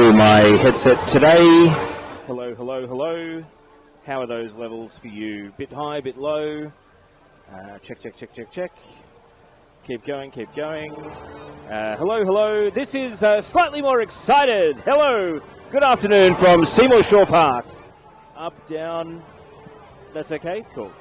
to my headset today. Hello, hello, hello. How are those levels for you? Bit high, bit low. Check, check, check, check, check. Keep going, keep going. Hello, hello. This is Slightly More Excited. Hello. Good afternoon from Seymour Shore Park. Up, down. That's okay? Cool.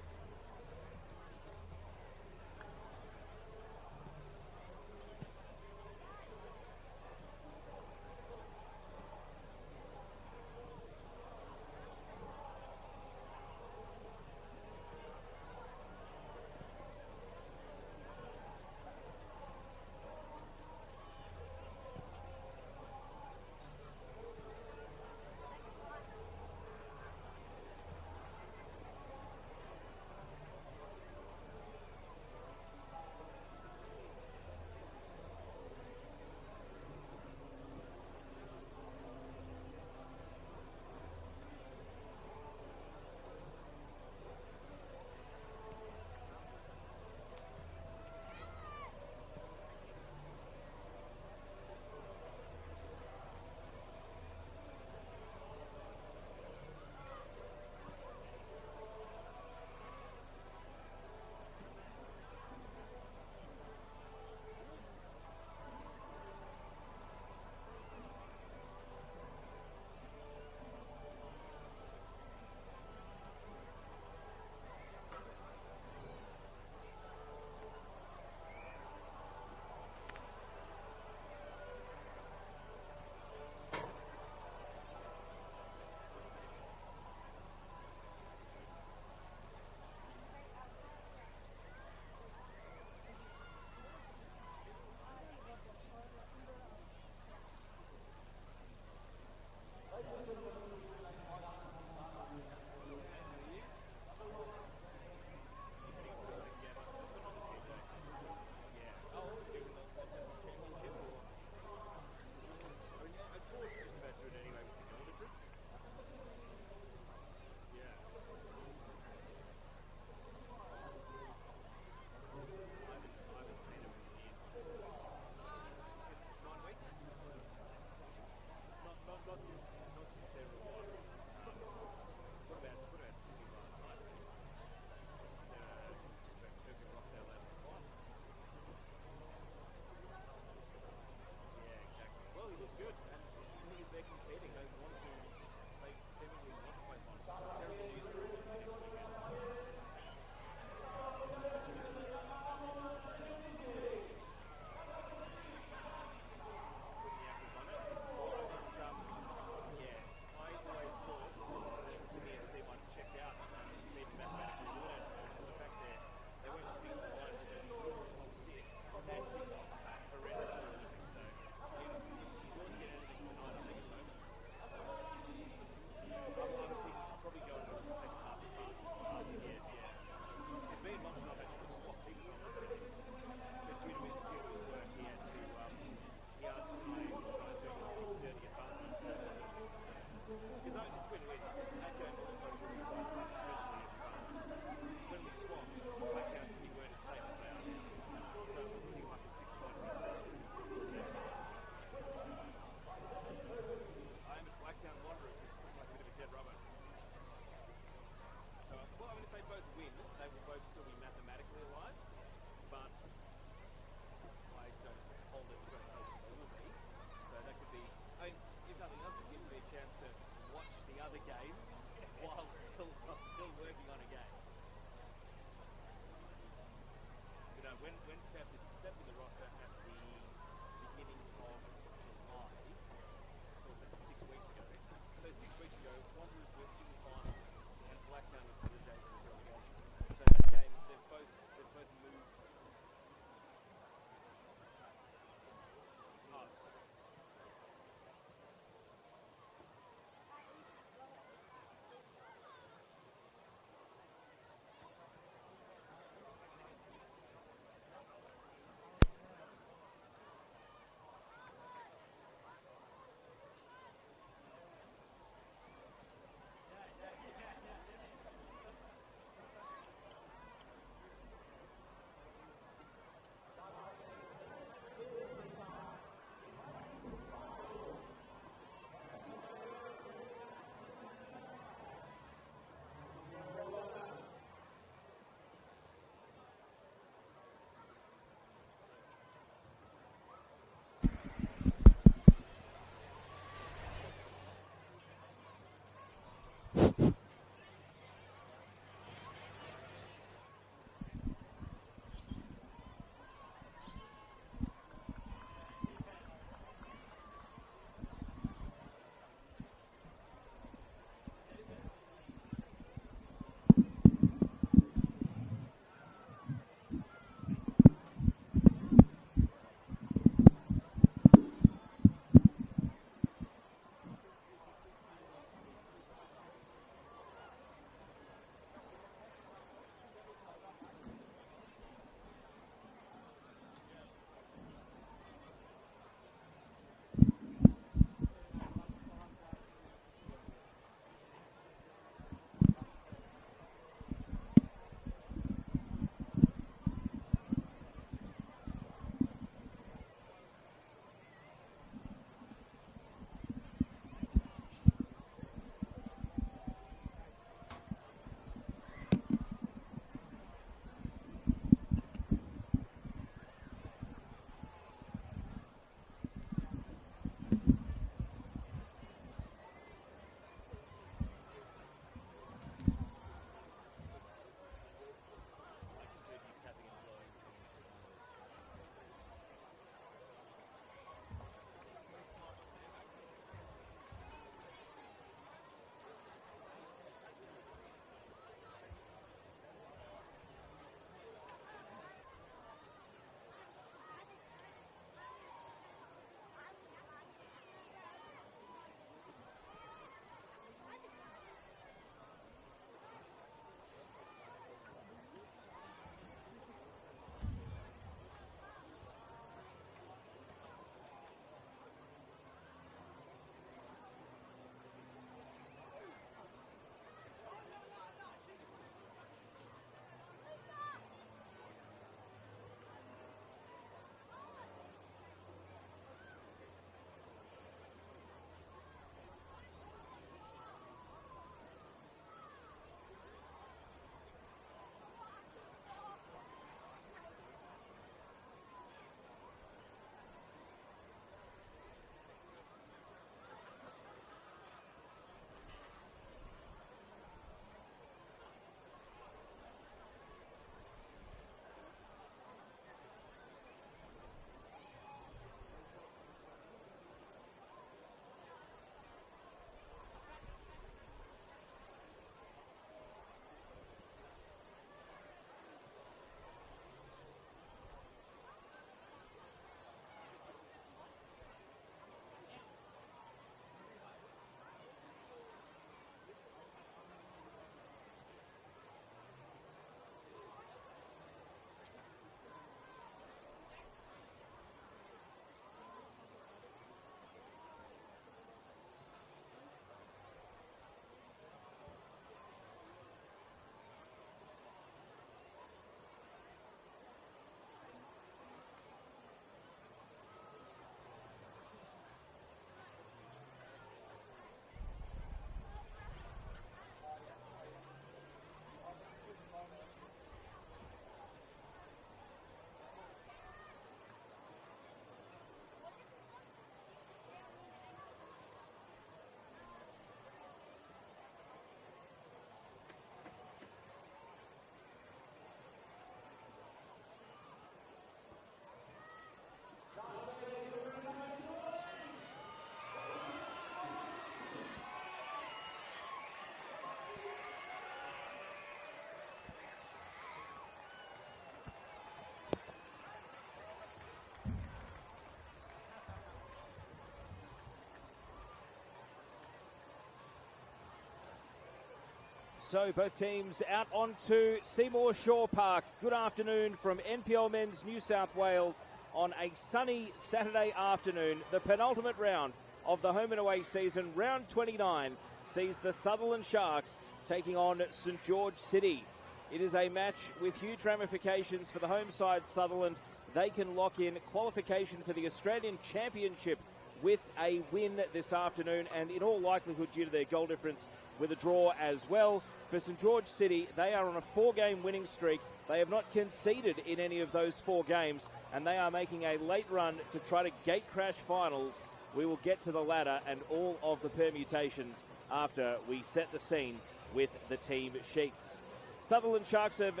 So both teams out onto Seymour Shore Park. Good afternoon from NPL Men's New South Wales on a sunny Saturday afternoon. The penultimate round of the home and away season, round 29, sees the Sutherland Sharks taking on St George City. It is a match with huge ramifications for the home side Sutherland. They can lock in qualification for the Australian Championship with a win this afternoon, and in all likelihood due to their goal difference with a draw as well. For St George City, they are on a 4-game winning streak. They have not conceded in any of those 4 games, and they are making a late run to try to gate crash finals. We will get to the ladder and all of the permutations after we set the scene with the team sheets. Sutherland Sharks have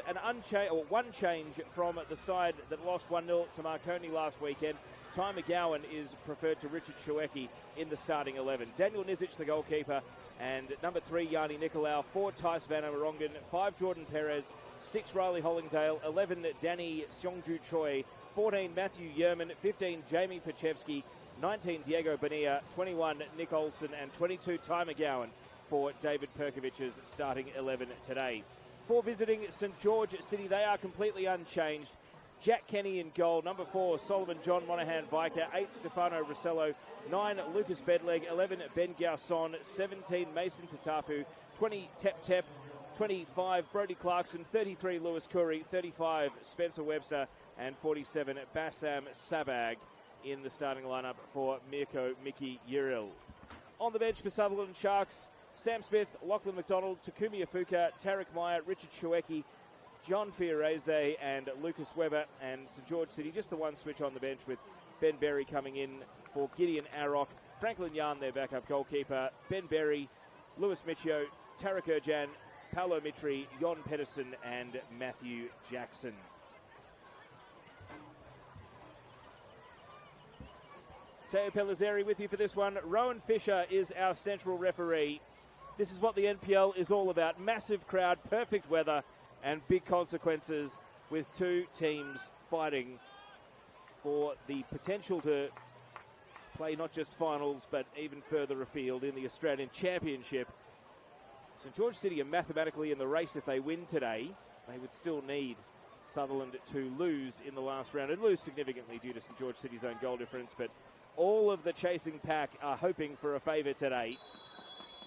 one change from the side that lost 1-0 to Marconi last weekend. Ty McGowan is preferred to Richard Schuecki in the starting 11. Daniel Nizic, the goalkeeper, and number 3, Yanni Nicolau. 4, Tice Van Amerongen. 5, Jordan Perez. 6, Riley Hollingdale. 11, Danny Seongju Choi. 14, Matthew Yerman. 15, Jamie Pachevsky. 19, Diego Bonilla. 21, Nick Olsen. And 22, Ty McGowan for David Perkovic's starting 11 today. For visiting St George City, they are completely unchanged. Jack Kenny in goal. Number 4, Solomon John Monahan Viker. 8, Stefano Rossello. 9, Lucas Bedleg. 11, Ben Garson. 17, Mason Tatafu. 20, Tep Tep. 25, Brody Clarkson. 33, Lewis Curry. 35, Spencer Webster. And 47, Bassam Sabag in the starting lineup for Mirko Mickey Uril. On the bench for Sutherland Sharks, Sam Smith, Lachlan McDonald, Takumi Afuka, Tarek Meyer, Richard Schuecki, John Fiorese and Lucas Webber. And St George City, just the one switch on the bench with Ben Berry coming in for Gideon Arrock, Franklin Yarn, their backup goalkeeper, Ben Berry, Lewis Michio, Tarek Urjan, Paolo Mitri, Jon Pedersen and Matthew Jackson. Teo Pellizzeri with you for this one. Rowan Fisher is our central referee. This is what the NPL is all about. Massive crowd, perfect weather, and big consequences with 2 teams fighting for the potential to play not just finals, but even further afield in the Australian Championship. St George City are mathematically in the race. If they win today, they would still need Sutherland to lose in the last round, and lose significantly due to St George City's own goal difference. But all of the chasing pack are hoping for a favour today.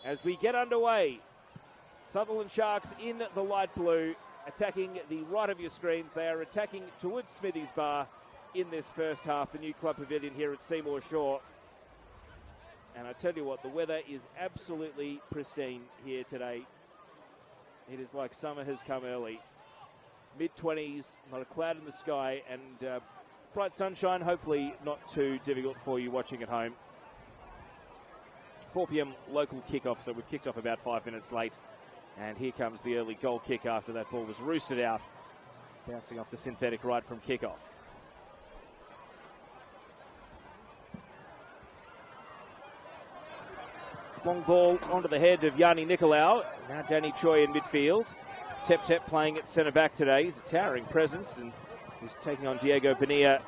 As we get underway, Sutherland Sharks in the light blue, attacking the right of your screens. They are attacking towards Smithy's Bar in this first half, the new club pavilion here at Seymour Shore. And I tell you what, the weather is absolutely pristine here today. It is like summer has come early. Mid-20s, not a cloud in the sky, and bright sunshine, hopefully not too difficult for you watching at home. 4 p.m. local kickoff, so we've kicked off about 5 minutes late. And here comes the early goal kick after that ball was roosted out, bouncing off the synthetic right from kickoff. Long ball onto the head of Yanni Nicolau. Now Danny Choi in midfield. Tep Tep playing at centre back today. He's a towering presence, and he's taking on Diego Bonilla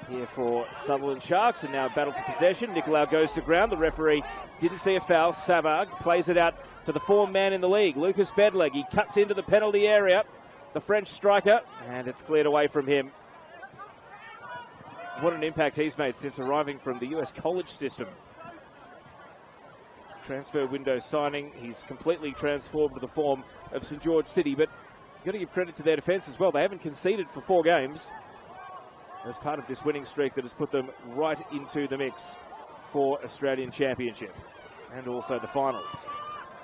here for Sutherland Sharks. And now battle for possession. Nicolau goes to ground. The referee didn't see a foul. Savard plays it out to the form man in the league, Lucas Bedleg. He cuts into the penalty area, the French striker, and it's cleared away from him. What an impact he's made since arriving from the US college system. Transfer window signing. He's completely transformed the form of St George City, but you've got to give credit to their defence as well. They haven't conceded for 4 games as part of this winning streak that has put them right into the mix for Australian Championship and also the finals.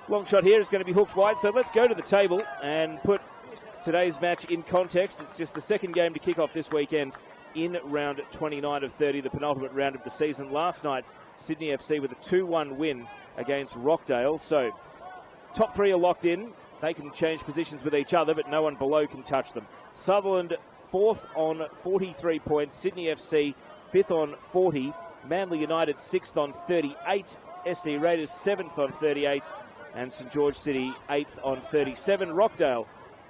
Long shot here is going to be hooked wide, so let's go to the table and put today's match in context. It's just the second game to kick off this weekend in round 29 of 30, the penultimate round of the season. Last night, Sydney FC with a 2-1 win against Rockdale. So top 3 are locked in. They can change positions with each other, but no one below can touch them. Sutherland 4th on 43 points. Sydney FC 5th on 40. Manly United 6th on 38. SD Raiders 7th on 38. And St George City 8th on 37. Rockdale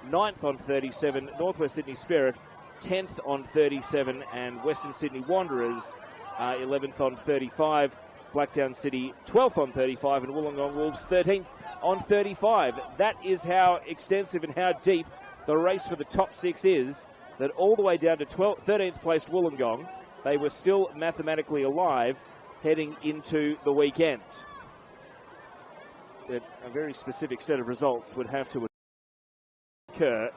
9th on 37. Northwest Sydney Spirit 10th on 37. And Western Sydney Wanderers 11th on 35. Blacktown City 12th on 35. And Wollongong Wolves 13th on 35. That is how extensive and how deep the race for the top 6 is, that all the way down to 13th placed Wollongong, they were still mathematically alive heading into the weekend. But a very specific set of results would have to occur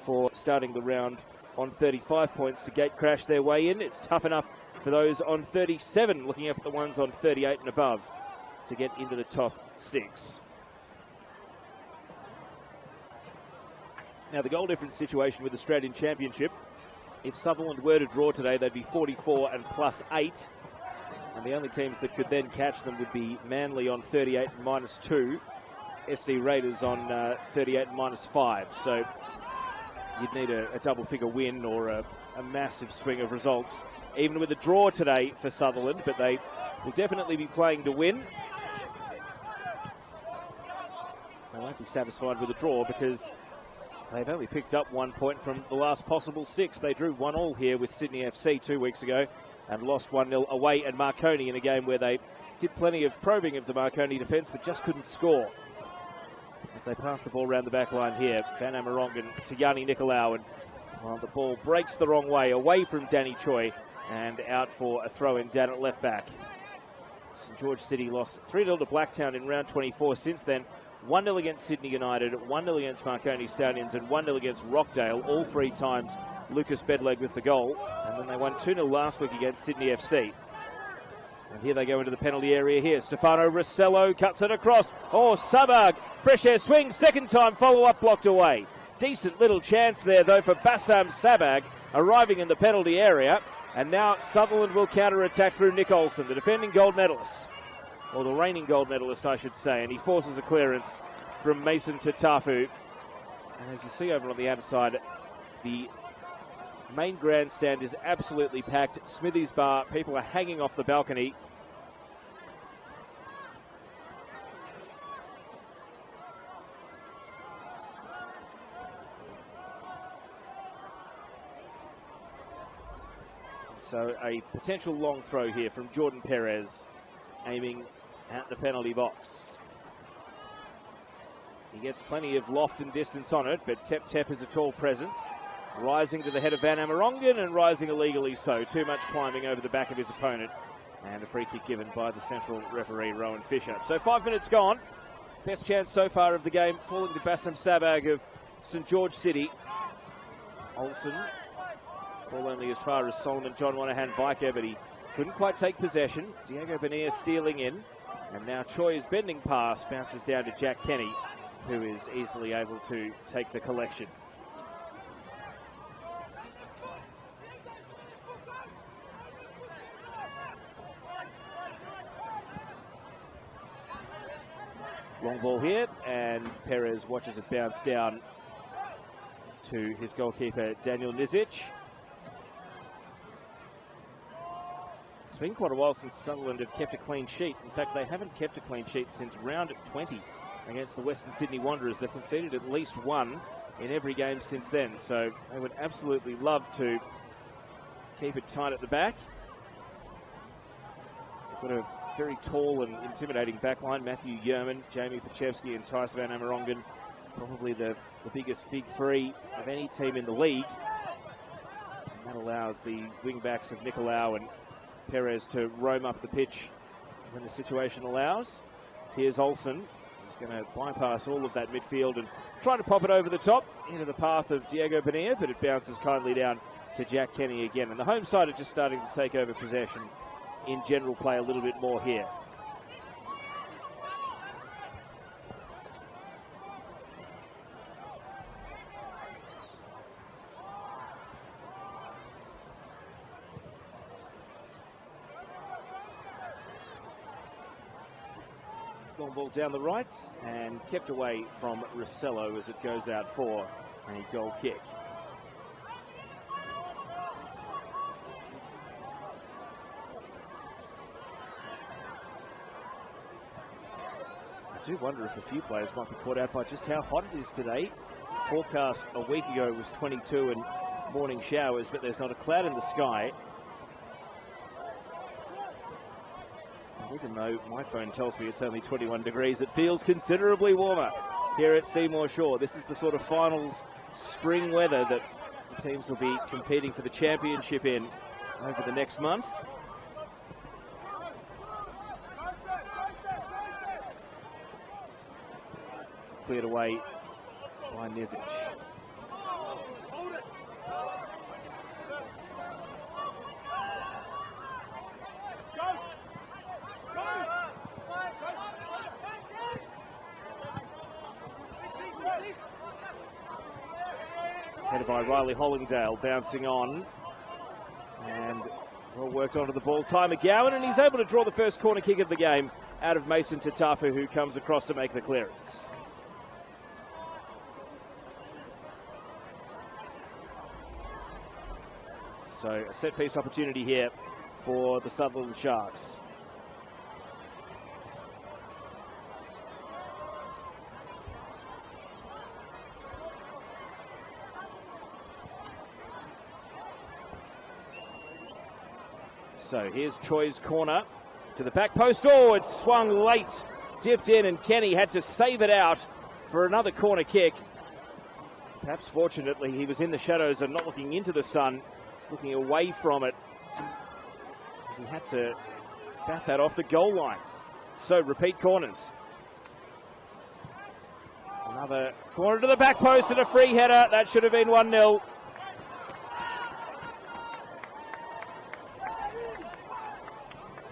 for starting the round on 35 points to gate crash their way in. It's tough enough for those on 37, looking up at the ones on 38 and above, to get into the top 6. Now, the goal difference situation with Australian Championship, if Sutherland were to draw today, they'd be 44 and plus 8. And the only teams that could then catch them would be Manly on 38 and minus 2, SD Raiders on 38 and minus 5. So you'd need a double-figure win or a massive swing of results, even with a draw today for Sutherland, but they will definitely be playing to win. They won't be satisfied with a draw because they've only picked up 1 point from the last possible 6. They drew 1-1 here with Sydney FC 2 weeks ago and lost 1-0 away at Marconi in a game where they did plenty of probing of the Marconi defence but just couldn't score. As they pass the ball around the back line here, Van Amerongen to Yanni Nicolau, and the ball breaks the wrong way, away from Danny Choi, and out for a throw-in down at left back. St George City lost 3-0 to Blacktown in round 24 since then. 1-0 against Sydney United, 1-0 against Marconi Stallions, and 1-0 against Rockdale, all 3 times Lucas Bedleg with the goal. And then they won 2-0 last week against Sydney FC. And here they go into the penalty area here. Stefano Rossello cuts it across. Oh, Sabag, fresh air swing, second time follow-up blocked away. Decent little chance there, though, for Bassam Sabag arriving in the penalty area. And now Sutherland will counter-attack through Nick Olsen, the defending gold medalist. Or the reigning gold medalist, I should say. And he forces a clearance from Mason Tatafu. And as you see over on the outside, the main grandstand is absolutely packed. Smithies Bar, people are hanging off the balcony. So a potential long throw here from Jordan Perez, aiming at the penalty box. He gets plenty of loft and distance on it, but Tep is a tall presence. Rising to the head of Van Amerongen and rising illegally so. Too much climbing over the back of his opponent. And a free kick given by the central referee, Rowan Fisher. So 5 minutes gone. Best chance so far of the game falling to Bassam Sabag of St George City. Olsen, ball only as far as Solomon John Wanahan Viker, but he couldn't quite take possession. Diego Bonilla stealing in. And now Choi is bending past, bounces down to Jack Kenny, who is easily able to take the collection. Long ball here, and Perez watches it bounce down to his goalkeeper, Daniel Nizic. It's been quite a while since Sutherland have kept a clean sheet. In fact, they haven't kept a clean sheet since round 20 against the Western Sydney Wanderers. They've conceded at least 1 in every game since then, so they would absolutely love to keep it tight at the back. They've got a very tall and intimidating backline. Matthew Yerman, Jamie Pachevsky and Tice Van Amerongen, probably the biggest big 3 of any team in the league. And that allows the wing-backs of Nicolau and Perez to roam up the pitch when the situation allows. Here's Olsen. He's going to bypass all of that midfield and try to pop it over the top into the path of Diego Bonilla, but it bounces kindly down to Jack Kenny again. And the home side are just starting to take over possession in general play a little bit more here. Long ball down the right and kept away from Rossello as it goes out for a goal kick. I do wonder if a few players might be caught out by just how hot it is today. Forecast a week ago was 22 and morning showers, but there's not a cloud in the sky. Even though my phone tells me it's only 21 degrees, it feels considerably warmer here at Seymour Shore. This is the sort of finals spring weather that the teams will be competing for the championship in over the next month. Cleared away by Nizic. Headed by Riley Hollingdale, bouncing on. And well worked onto the ball. Ty McGowan, and he's able to draw the first corner kick of the game out of Mason Tatafu, who comes across to make the clearance. So a set-piece opportunity here for the Sutherland Sharks. So here's Choi's corner to the back post. Oh, it swung late, dipped in, and Kenny had to save it out for another corner kick. Perhaps fortunately he was in the shadows and not looking into the sun, looking away from it, as he had to bat that off the goal line. So repeat corners. Another corner to the back post and a free header. That should have been 1-0.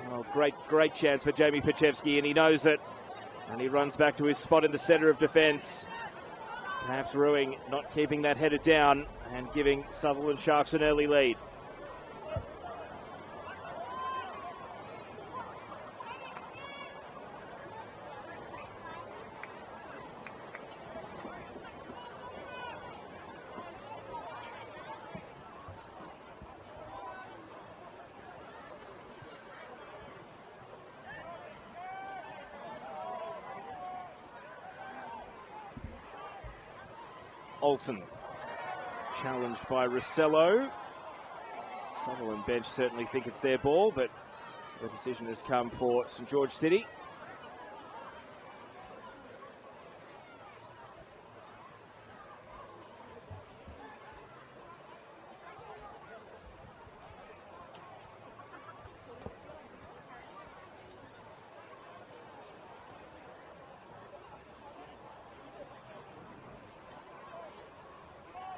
Oh, great chance for Jamie Pachevsky, and he knows it. And he runs back to his spot in the centre of defence. Perhaps Ruing not keeping that header down and giving Sutherland Sharks an early lead. Olsen, challenged by Rossello. Sutherland bench certainly think it's their ball, but the decision has come for St George City.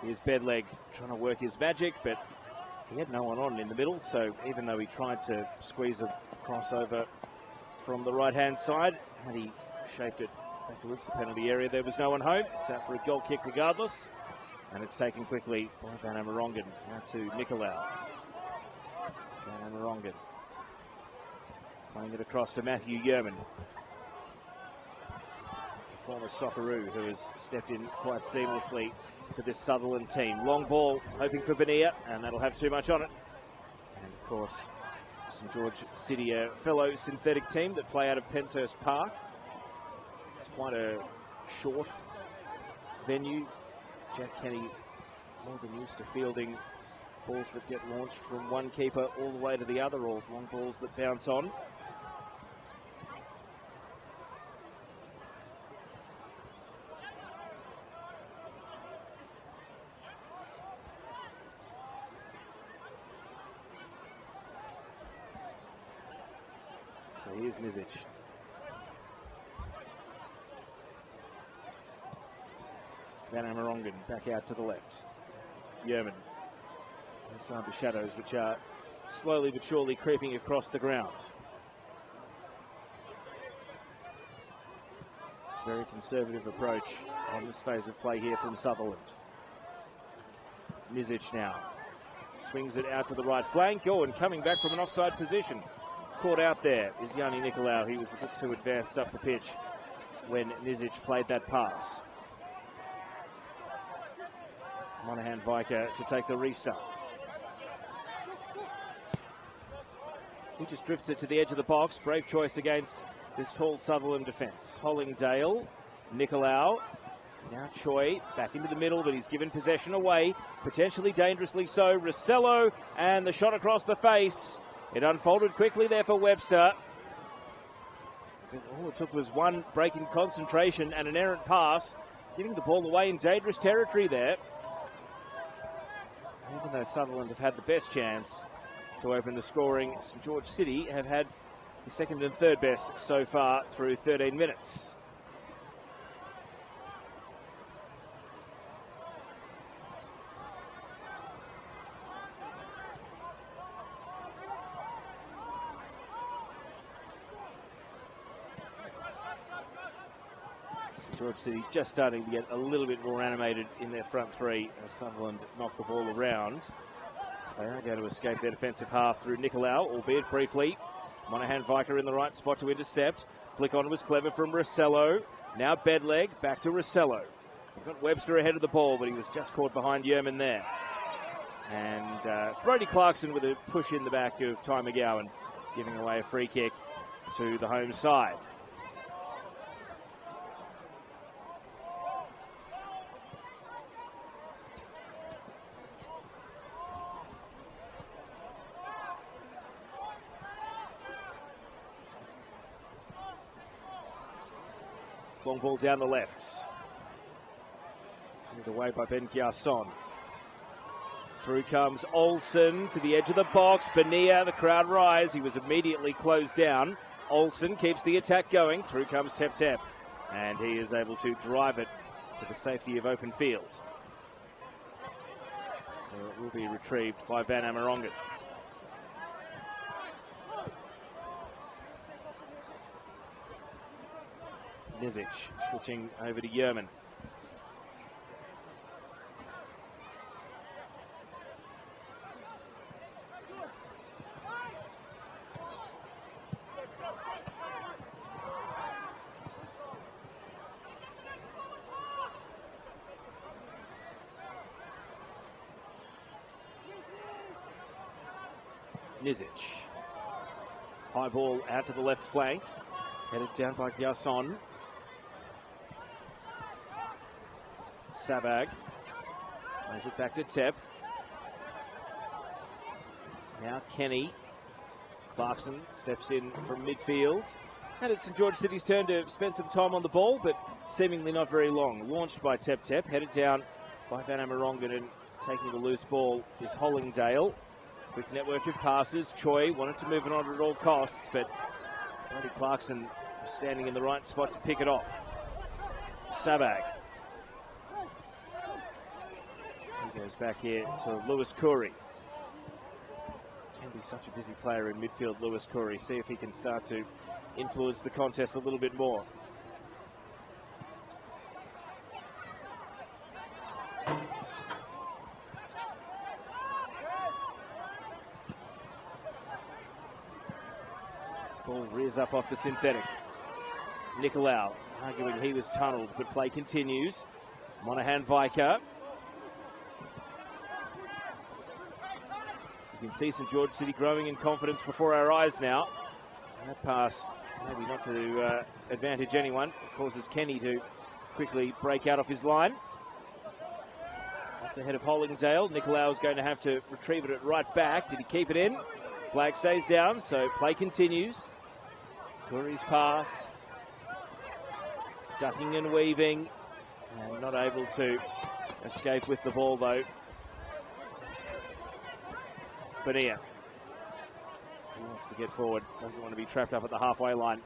Here's Bedleg trying to work his magic, but he had no one on in the middle, so even though he tried to squeeze a crossover from the right-hand side, had he shaped it back towards the penalty area, there was no one home. It's out for a goal kick regardless, and it's taken quickly by Van Amerongen. Now to Nicolau. Van Amerongen playing it across to Matthew Yerman, the former Socceroo, who has stepped in quite seamlessly to this Sutherland team. Long ball, hoping for Bonilla, and that'll have too much on it. And of course, St George City, a fellow synthetic team that play out of Penshurst Park. It's quite a short venue. Jack Kenny more than used to fielding balls that get launched from one keeper all the way to the other, or long balls that bounce on. So here's Nizic. Van Amerongen back out to the left. Yerman inside the shadows, which are slowly but surely creeping across the ground. Very conservative approach on this phase of play here from Sutherland. Nizic now swings it out to the right flank. Oh, and coming back from an offside position. Caught out there is Yanni Nicolau. He was a bit too advanced up the pitch when Nizic played that pass. Monaghan Viker to take the restart. He just drifts it to the edge of the box. Brave choice against this tall Sutherland defence. Hollingdale, Nicolau, now Choi back into the middle, but he's given possession away, potentially dangerously so. Rossello, and the shot across the face. It unfolded quickly there for Webster. All it took was one break in concentration and an errant pass, giving the ball away in dangerous territory there. Even though Sutherland have had the best chance to open the scoring, St George City have had the second and third best so far through 13 minutes. St George City just starting to get a little bit more animated in their front three as Sutherland knock the ball around. They are going to escape their defensive half through Nicolau, albeit briefly. Monahan Viker in the right spot to intercept. Flick on was clever from Rossello. Now Bedleg, back to Rossello. We've got Webster ahead of the ball, but he was just caught behind Yerman there. And Brodie Clarkson with a push in the back of Ty McGowan, giving away a free kick to the home side. Long ball down the left. Handed away by Ben Garçon. Through comes Olsen to the edge of the box. Bonilla, the crowd rise. He was immediately closed down. Olsen keeps the attack going. Through comes Tep Tep. And he is able to drive it to the safety of open field. It will be retrieved by Van Amerongen. Nizic switching over to Yerman. Nizic. High ball out to the left flank. Headed down by Garçon. Sabag plays it back to Tep. Now Kenny. Clarkson steps in from midfield. And it's St George City's turn to spend some time on the ball, but seemingly not very long. Launched by Tep Tep, headed down by Van Amerongen, and taking the loose ball is Hollingdale. Quick network of passes. Choi wanted to move it on at all costs, but Brodie Clarkson was standing in the right spot to pick it off. Sabag. He goes back here to Lewis Curry. Can be such a busy player in midfield, Lewis Curry. See if he can start to influence the contest a little bit more. Ball rears up off the synthetic. Nicolau arguing he was tunnelled, but play continues. Monahan Viker. You can see St George City growing in confidence before our eyes now. And that pass, maybe not to advantage anyone, causes Kenny to quickly break out of his line. Off the head of Hollingdale, Nicolau is going to have to retrieve it at right back. Did he keep it in? Flag stays down, so play continues. Curry's pass. Ducking and weaving. And not able to escape with the ball though. Bonilla. He wants to get forward, doesn't want to be trapped up at the halfway line.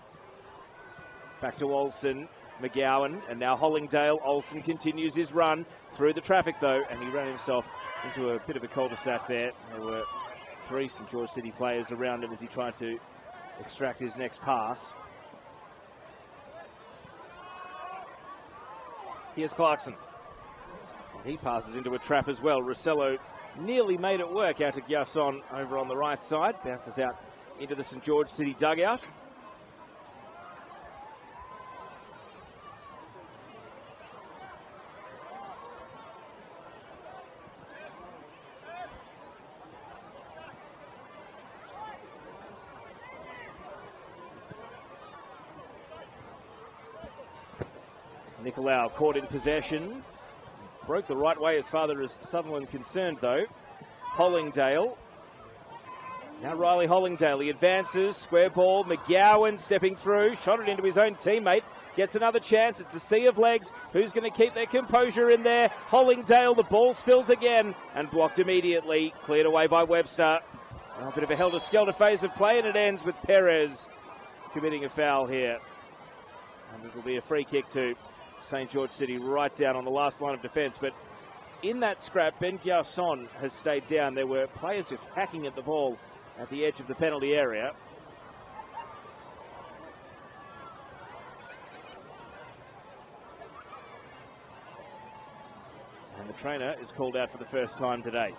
Back to Olsen, McGowan, and now Hollingdale. Olsen continues his run through the traffic though, and he ran himself into a bit of a cul-de-sac there. There were three St George City players around him as he tried to extract his next pass. Here's Clarkson. And he passes into a trap as well. Rossello nearly made it work out to Garçon over on the right side. Bounces out into the St George City dugout. Nicolau caught in possession. Broke the right way as far as Sutherland concerned, though. Hollingdale. Now Riley Hollingdale, he advances, square ball, McGowan stepping through, shot it into his own teammate, gets another chance, it's a sea of legs, who's going to keep their composure in there? Hollingdale, the ball spills again, and blocked immediately, cleared away by Webster. A bit of a helter-skelter phase of play, and it ends with Perez committing a foul here. And it will be a free kick to St. George City right down on the last line of defence, but in that scrap, Ben Garçon has stayed down. There were players just hacking at the ball at the edge of the penalty area. And the trainer is called out for the first time today.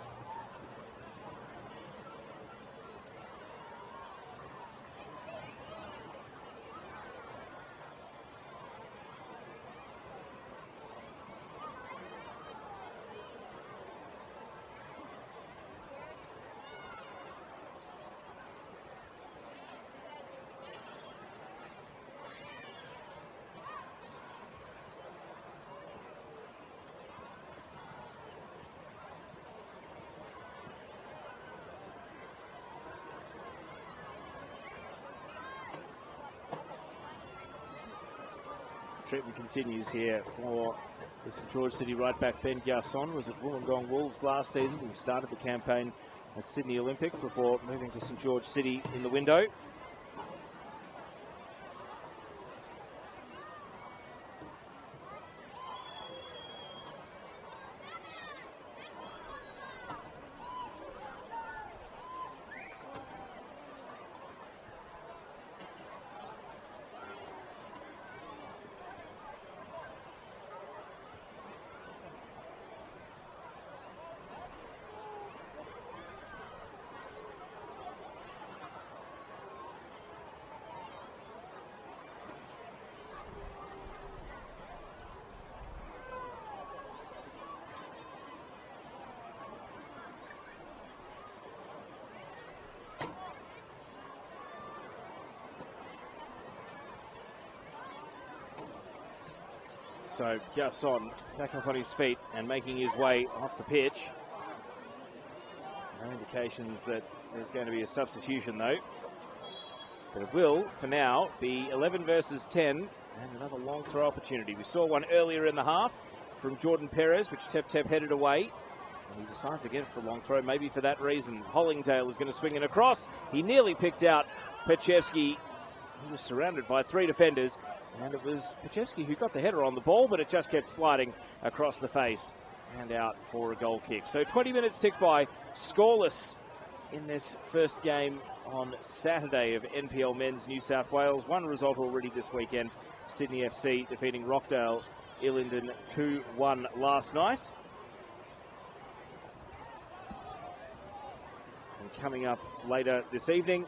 Treatment continues here for the St. George City right back. Ben Garçon was at Wollongong Wolves last season. He started the campaign at Sydney Olympic before moving to St. George City in the window. So Garçon back up on his feet and making his way off the pitch. No indications that there's going to be a substitution though. But it will, for now, be 11 versus 10 and another long throw opportunity. We saw one earlier in the half from Jordan Perez, which Tep headed away. And he decides against the long throw, maybe for that reason. Hollingdale is going to swing it across. He nearly picked out Pachevsky. He was surrounded by three defenders. And it was Pachevsky who got the header on the ball, but it just kept sliding across the face and out for a goal kick. So 20 minutes ticked by, scoreless in this first game on Saturday of NPL Men's New South Wales. One result already this weekend. Sydney FC defeating Rockdale Illingdon 2-1 last night. And coming up later this evening,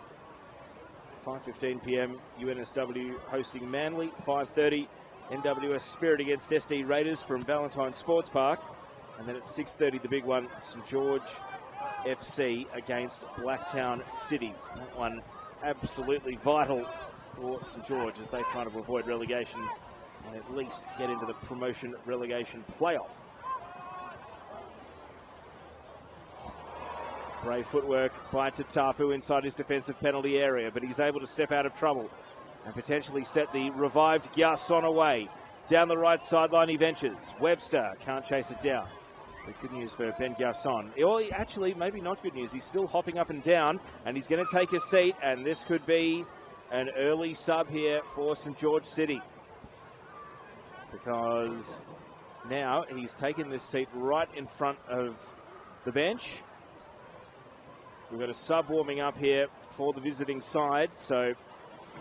5:15 p.m, UNSW hosting Manly. 5:30, NWS Spirit against SD Raiders from Valentine Sports Park. And then at 6:30, the big one, St. George FC against Blacktown City. That one absolutely vital for St. George as they try to avoid relegation and at least get into the promotion relegation playoff. Brave footwork by Tatafu inside his defensive penalty area, but he's able to step out of trouble and potentially set the revived Garçon away. Down the right sideline he ventures. Webster can't chase it down. But good news for Ben Garçon. Well, actually, maybe not good news. He's still hopping up and down, and he's going to take a seat, and this could be an early sub here for St. George City. Because now he's taken this seat right in front of the bench. We've got a sub warming up here for the visiting side, so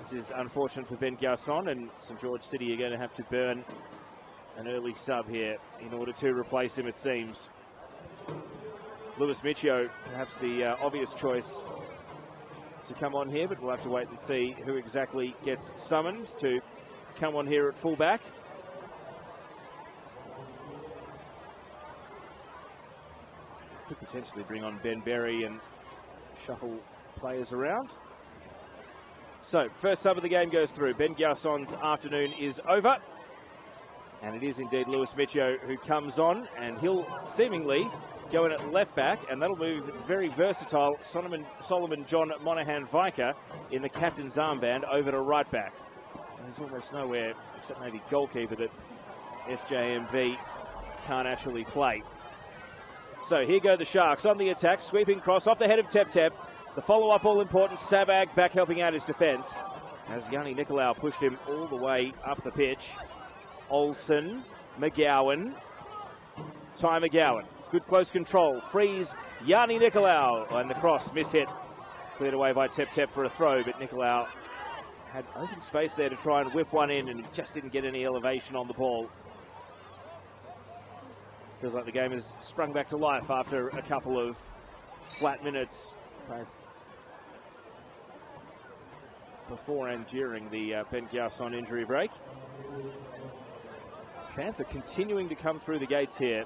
this is unfortunate for Ben Garçon, and St. George City are going to have to burn an early sub here in order to replace him, it seems. Lewis Michio, perhaps the obvious choice to come on here, but we'll have to wait and see who exactly gets summoned to come on here at fullback. Could potentially bring on Ben Berry and shuffle players around. So, first sub of the game goes through. Ben Garçon's afternoon is over. And it is indeed Lewis Michio who comes on, and he'll seemingly going at left back, and that'll move very versatile Solomon John Monaghan-Viker in the captain's armband over to right back. And there's almost nowhere, except maybe goalkeeper, that SJMV can't actually play. So here go the Sharks on the attack, sweeping cross off the head of Tep. The follow-up all-important Sabag back helping out his defence as Yanni Nicolau pushed him all the way up the pitch. Olsen, McGowan, Ty McGowan. Good close control. Frees Yanni Nicolau. And the cross mishit. Cleared away by Tep for a throw, but Nicolau had open space there to try and whip one in, and he just didn't get any elevation on the ball. Feels like the game has sprung back to life after a couple of flat minutes, both before and during the Ben Garçon injury break. Fans are continuing to come through the gates here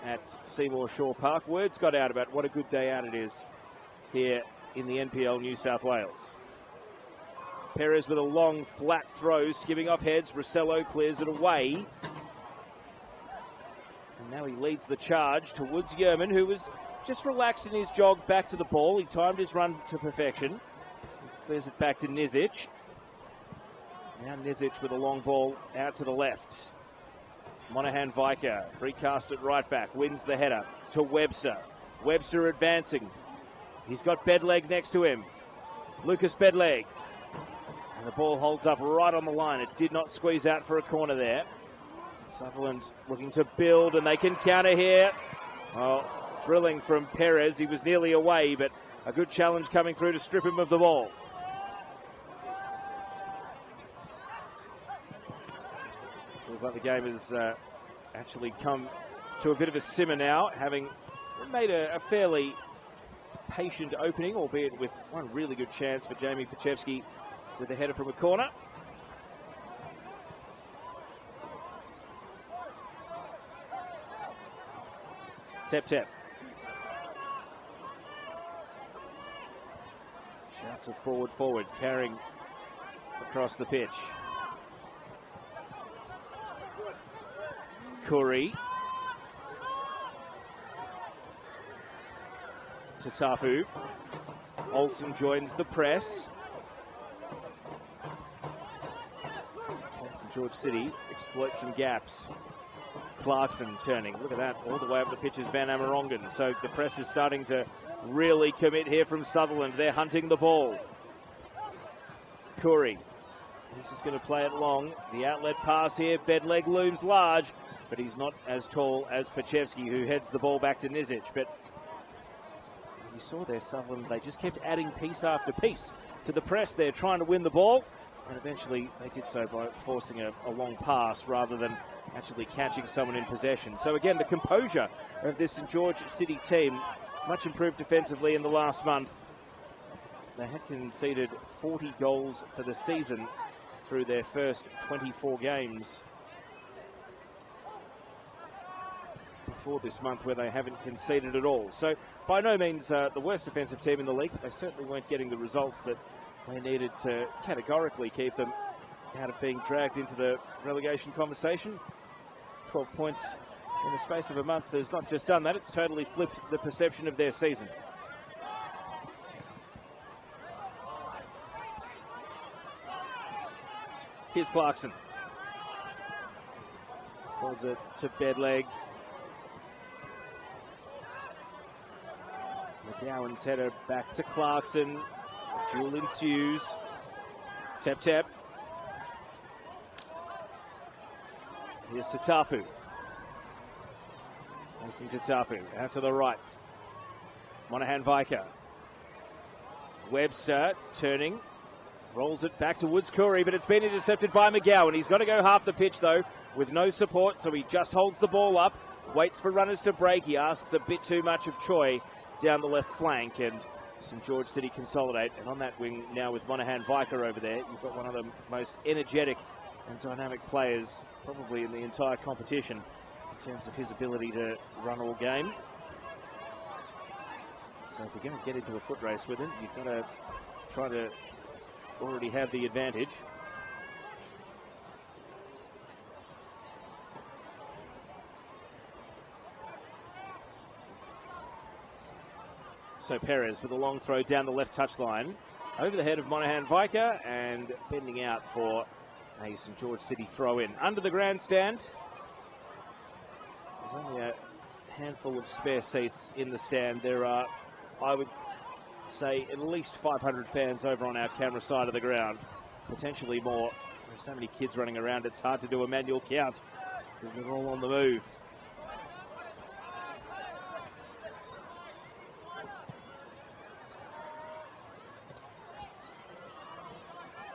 at Seymour Shaw Park. Words got out about what a good day out it is here in the NPL New South Wales. Perez with a long, flat throw, skimming off heads. Rossello clears it away. And now he leads the charge towards Yerman, who was just relaxed in his jog back to the ball. He timed his run to perfection. He clears it back to Nizic. Now Nizic with a long ball out to the left. Monaghan-Viker, recast at right back, wins the header to Webster. Webster advancing. He's got Bedleg next to him. Lucas Bedleg. And the ball holds up right on the line. It did not squeeze out for a corner there. Sutherland looking to build, and they can counter here. Oh, thrilling from Perez. He was nearly away, but a good challenge coming through to strip him of the ball. Feels like the game has actually come to a bit of a simmer now, having made a fairly patient opening, albeit with one really good chance for Jamie Pachevsky with the header from a corner. Tep. Shouts it forward, carrying across the pitch. Curry. To Tafu. Olsen joins the press. St George City exploits some gaps. Clarkson turning. Look at that. All the way up the pitch is Van Amerongen. So the press is starting to really commit here from Sutherland. They're hunting the ball. Curry. He's just going to play it long. The outlet pass here. Bedleg looms large, but he's not as tall as Pachevsky, who heads the ball back to Nizic. But you saw there, Sutherland, they just kept adding piece after piece to the press. They're trying to win the ball, and eventually they did so by forcing a long pass rather than actually catching someone in possession. So again, the composure of this St George City team, much improved defensively in the last month. They had conceded 40 goals for the season through their first 24 games before this month, where they haven't conceded at all. So by no means the worst defensive team in the league, but they certainly weren't getting the results that they needed to categorically keep them out of being dragged into the relegation conversation. 12 points in the space of a month has not just done that, it's totally flipped the perception of their season. Here's Clarkson. Holds it to Bedleg. McGowan's header back to Clarkson. Duel ensues. Tep. Here's to Tafu. Racing to Tafu. Out to the right. Monaghan-Viker. Webster turning. Rolls it back towards Curry, but it's been intercepted by McGowan. He's got to go half the pitch, though, with no support, so he just holds the ball up, waits for runners to break. He asks a bit too much of Choi down the left flank, and St George City consolidate. And on that wing now with Monaghan-Viker over there, you've got one of the most energetic and dynamic players probably in the entire competition in terms of his ability to run all game. So if you're going to get into a foot race with him, you've got to try to already have the advantage. So Perez with a long throw down the left touchline. Over the head of Monaghan Vicar and bending out for a St George City throw in. Under the grandstand. There's only a handful of spare seats in the stand. There are, I would say, at least 500 fans over on our camera side of the ground. Potentially more. There's so many kids running around, it's hard to do a manual count because they're all on the move.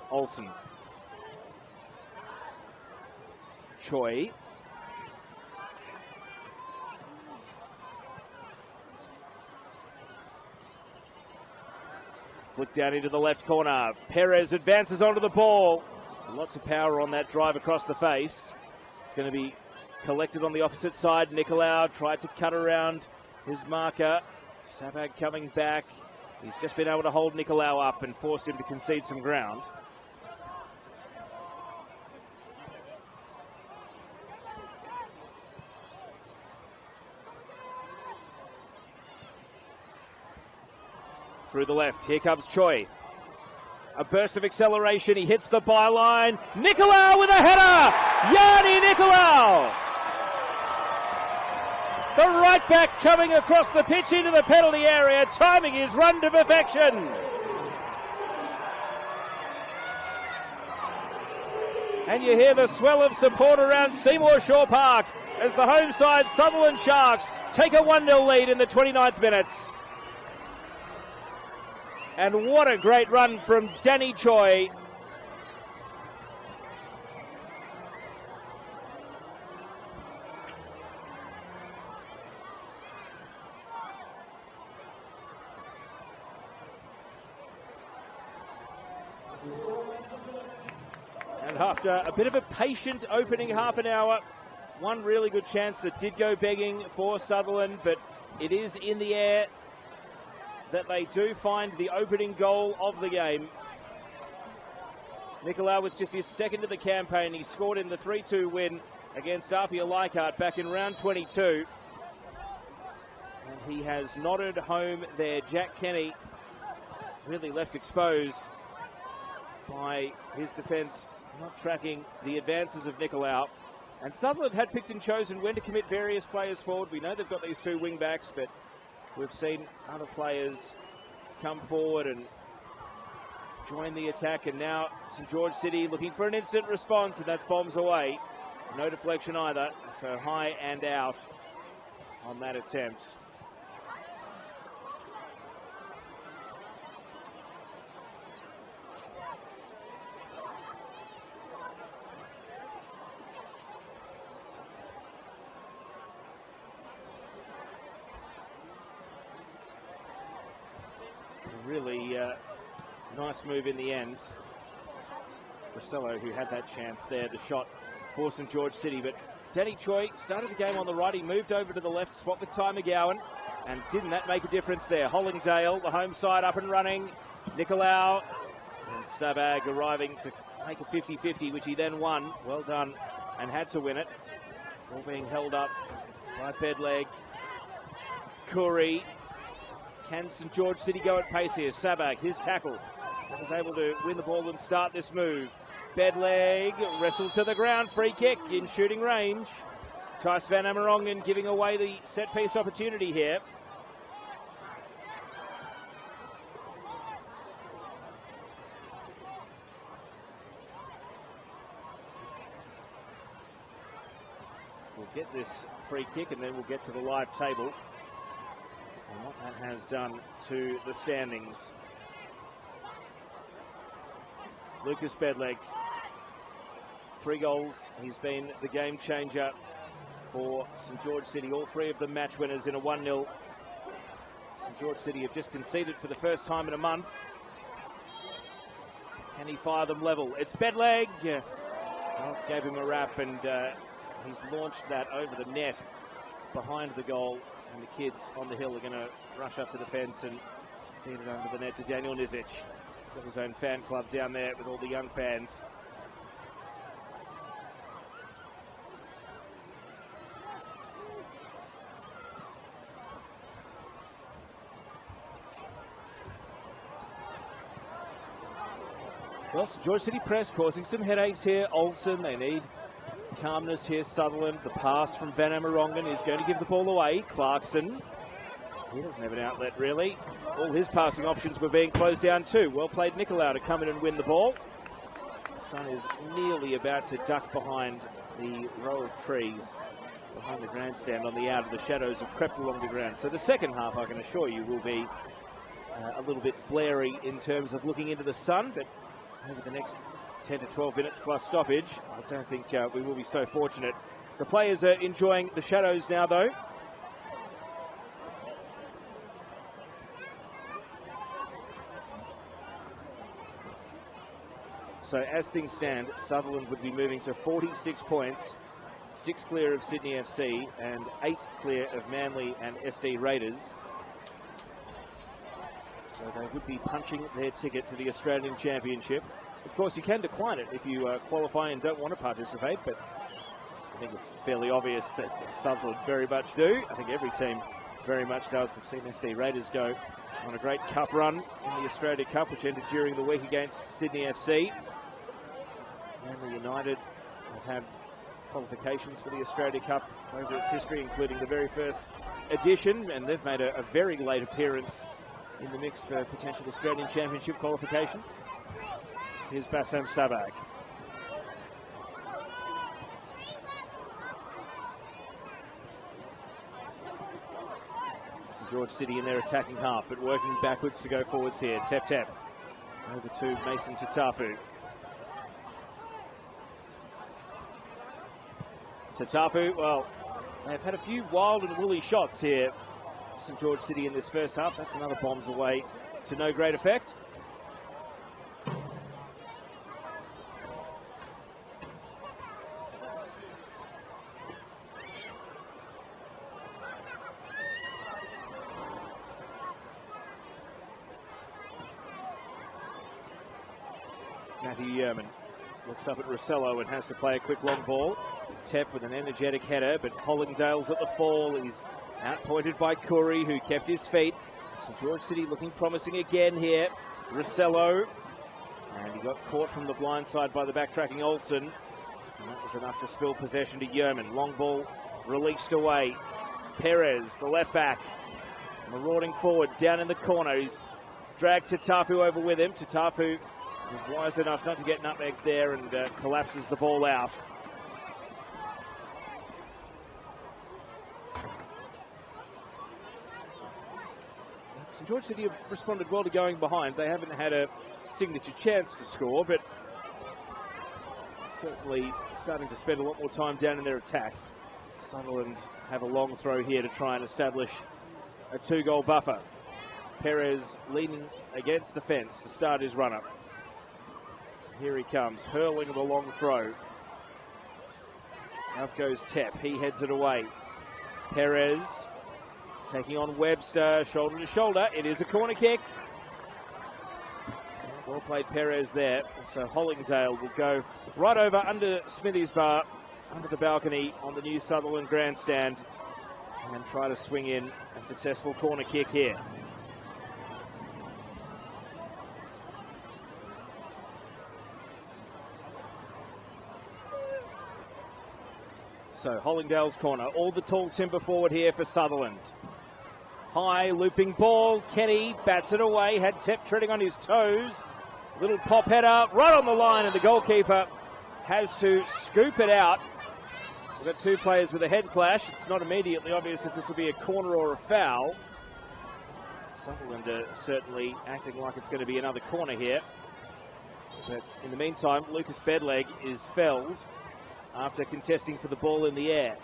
Olsen. Choi. Flick down into the left corner. Perez advances onto the ball. Lots of power on that drive across the face. It's going to be collected on the opposite side. Nicolau tried to cut around his marker. Sabag coming back. He's just been able to hold Nicolau up and forced him to concede some ground. Through the left, here comes Choi. A burst of acceleration, he hits the byline. Nicolau with a header! Yanni Nicolau! The right back coming across the pitch into the penalty area, timing his run to perfection. And you hear the swell of support around Seymour Shaw Park as the home side Sutherland Sharks take a 1-0 lead in the 29th minute. And what a great run from Danny Choi. And after a bit of a patient opening half an hour, one really good chance that did go begging for Sutherland, but it is in the air that they do find the opening goal of the game. Nicolau with just his second of the campaign. He scored in the 3-2 win against Apia Leichhardt back in round 22. And he has nodded home there. Jack Kenny really left exposed by his defence not tracking the advances of Nicolau. And Sutherland had picked and chosen when to commit various players forward. We know they've got these two wing backs, but we've seen other players come forward and join the attack, and now St George City looking for an instant response, and that's bombs away. No deflection either, so high and out on that attempt. Really nice move in the end. Rosello, who had that chance there, the shot for St George City. But Danny Choi started the game on the right. He moved over to the left, swapped with Ty McGowan. And didn't that make a difference there? Hollingdale, the home side, up and running. Nicolau and Sabag arriving to make a 50-50, which he then won. Well done, and had to win it. All being held up by Bedleg. Curry. Can St George City go at pace here? Sabag, his tackle, was able to win the ball and start this move. Bedleg wrestled to the ground, free kick in shooting range. Tice van Amerongen giving away the set piece opportunity here. We'll get this free kick and then we'll get to the live table and what that has done to the standings. Lucas Bedleg, 3 goals. He's been the game changer for St George City. All 3 of them match winners in a 1-0. St George City have just conceded for the first time in a month. Can he fire them level? It's Bedleg. Oh, gave him a wrap, and he's launched that over the net behind the goal. And the kids on the hill are going to rush up to the fence and feed it under the net to Daniel Nizic. He's got his own fan club down there with all the young fans. Well, St George City Press causing some headaches here. Olsen, they need calmness here. Sutherland, the pass from Van Amerongen is going to give the ball away. Clarkson, he doesn't have an outlet really. All his passing options were being closed down too. Well played Nicolau to come in and win the ball. The sun is nearly about to duck behind the row of trees behind the grandstand on the outer. The shadows have crept along the ground. So the second half, I can assure you, will be a little bit flary in terms of looking into the sun, but over the next 10 to 12 minutes plus stoppage, I don't think we will be so fortunate. The players are enjoying the shadows now, though. So as things stand, Sutherland would be moving to 46 points, 6 clear of Sydney FC and 8 clear of Manly and SD Raiders. So they would be punching their ticket to the Australian Championship. Of course, you can decline it if you qualify and don't want to participate, but I think it's fairly obvious that Sutherland very much do. I think every team very much does. We've seen SD Raiders go on a great cup run in the Australia Cup, which ended during the week against Sydney FC. Manly United have had qualifications for the Australia Cup over its history, including the very first edition, and they've made a very late appearance in the mix for potential Australian Championship qualification. Here's Bassam Sabak. St George City in their attacking half, but working backwards to go forwards here. Tap. Over to Mason Tatafu. Tatafu, well, they've had a few wild and woolly shots here, St George City, in this first half. That's another bombs away to no great effect. Matthew Yerman looks up at Rossello and has to play a quick long ball. Tep with an energetic header, but Hollingdale's at the fall. He's outpointed by Curry, who kept his feet. St George City looking promising again here. Rossello, and he got caught from the blind side by the backtracking Olsen. And that was enough to spill possession to Yerman. Long ball released away. Perez, the left back, marauding forward down in the corner. He's dragged Tatafu over with him. Tatafu is wise enough not to get nutmegged there and collapses the ball out. St George City have responded well to going behind. They haven't had a signature chance to score, but certainly starting to spend a lot more time down in their attack. Sutherland have a long throw here to try and establish a 2-goal buffer. Perez leaning against the fence to start his run-up. Here he comes, hurling the long throw. Up goes Tep, he heads it away. Perez taking on Webster, shoulder to shoulder. It is a corner kick. Well played Perez there. And so Hollingdale will go right over under Smithy's bar, under the balcony on the new Sutherland grandstand, and try to swing in a successful corner kick here. So Hollingdale's corner, all the tall timber forward here for Sutherland. High looping ball, Kenny bats it away, had Tep treading on his toes. Little pop header right on the line, and the goalkeeper has to scoop it out. We've got two players with a head clash. It's not immediately obvious if this will be a corner or a foul. Sutherland are certainly acting like it's going to be another corner here. But in the meantime, Lucas Bedleg is felled after contesting for the ball in the air.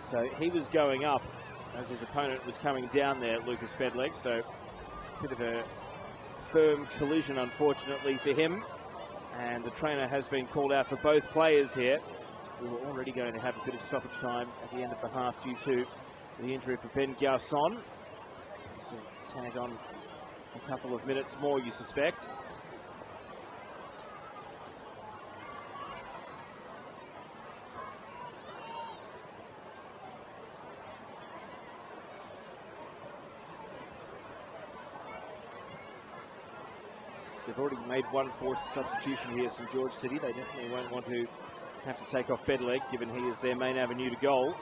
So he was going up as his opponent was coming down there, Lucas Bedleg. So a bit of a firm collision, unfortunately, for him. And the trainer has been called out for both players here. We were already going to have a bit of stoppage time at the end of the half due to the injury for Ben Garçon. So tag on a couple of minutes more, you suspect. They've already made one forced substitution here, St George City. They definitely won't want to have to take off Bedleg, given he is their main avenue to goal.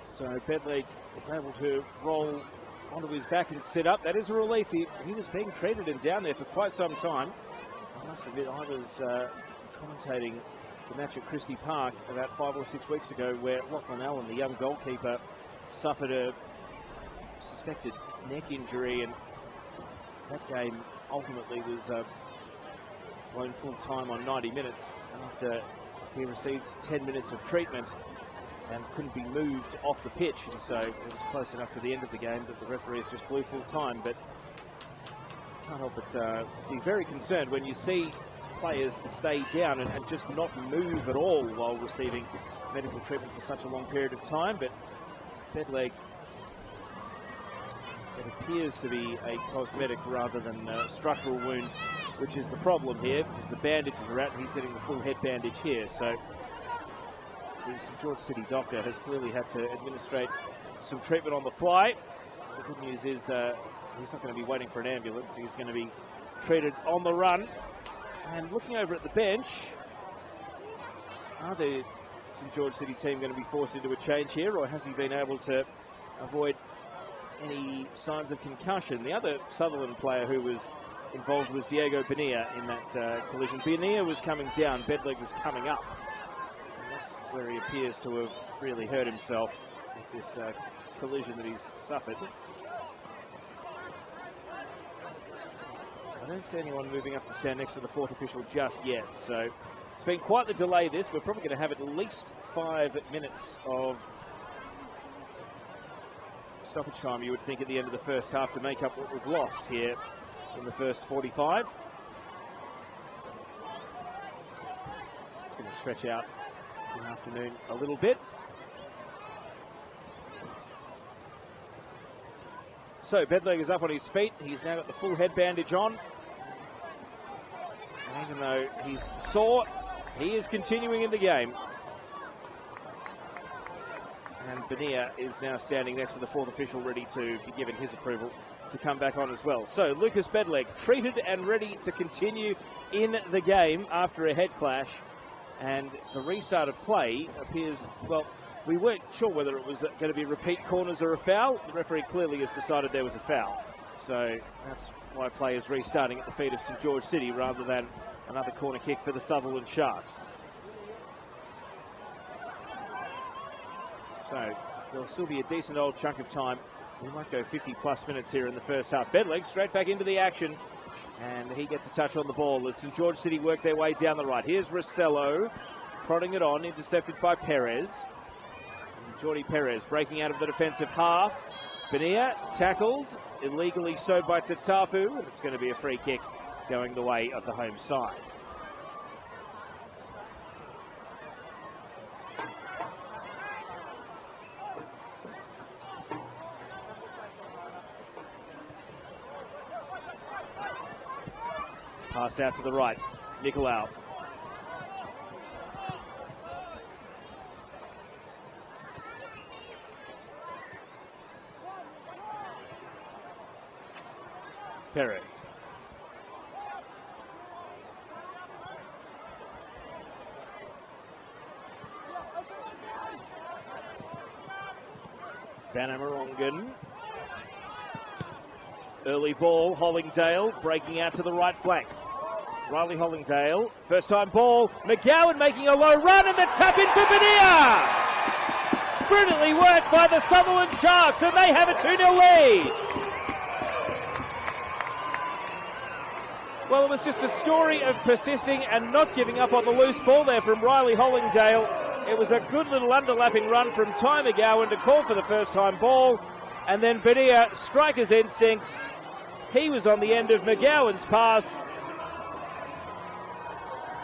So Bedleg is able to roll onto his back and sit up. That is a relief. He was being treated and down there for quite some time. I must admit, I was commentating the match at Christie Park about 5 or 6 weeks ago where Lachlan Allen, the young goalkeeper, suffered a suspected neck injury, and that game ultimately was blown full time on 90 minutes after he received 10 minutes of treatment and couldn't be moved off the pitch, and so it was close enough to the end of the game that the referees just blew full time. But can't help but be very concerned when you see players stay down and just not move at all while receiving medical treatment for such a long period of time. But Bedleg, it appears to be a cosmetic rather than a structural wound, which is the problem here, because the bandages are out and he's getting the full head bandage here. So the St George City doctor has clearly had to administrate some treatment on the fly. The good news is that he's not going to be waiting for an ambulance. He's going to be treated on the run. And looking over at the bench, are the St George City team going to be forced into a change here, or has he been able to avoid any signs of concussion? The other Sutherland player who was involved was Diego Bonilla in that collision. Bonilla was coming down, Bedleg was coming up. Where he appears to have really hurt himself with this collision that he's suffered. I don't see anyone moving up to stand next to the fourth official just yet, so it's been quite the delay this. We're probably going to have at least 5 minutes of stoppage time, you would think, at the end of the first half to make up what we've lost here in the first 45. It's going to stretch out the afternoon a little bit. So Bedleg is up on his feet. He's now got the full head bandage on. And even though he's sore, he is continuing in the game. And Bonilla is now standing next to the fourth official, ready to be given his approval to come back on as well. So Lucas Bedleg treated and ready to continue in the game after a head clash. And the restart of play appears, well, we weren't sure whether it was going to be repeat corners or a foul. The referee clearly has decided there was a foul. So that's why play is restarting at the feet of St George City rather than another corner kick for the Sutherland Sharks. So there'll still be a decent old chunk of time. We might go 50+ minutes here in the first half. Bedleg straight back into the action. And he gets a touch on the ball as St George City work their way down the right. Here's Rossello prodding it on, intercepted by Perez. And Jordi Perez breaking out of the defensive half. Bonilla tackled, illegally so by Tatafu, and it's going to be a free kick going the way of the home side. Pass out to the right, Nicolau. Perez. Van Amerongen. Early ball, Hollingdale breaking out to the right flank. Riley Hollingdale, first time ball, McGowan making a low run and the tap in for Benia! Brilliantly worked by the Sutherland Sharks and they have a 2-0 lead. Well, it was just a story of persisting and not giving up on the loose ball there from Riley Hollingdale. It was a good little underlapping run from Ty McGowan to call for the first time ball. And then Benia, striker's instinct. He was on the end of McGowan's pass.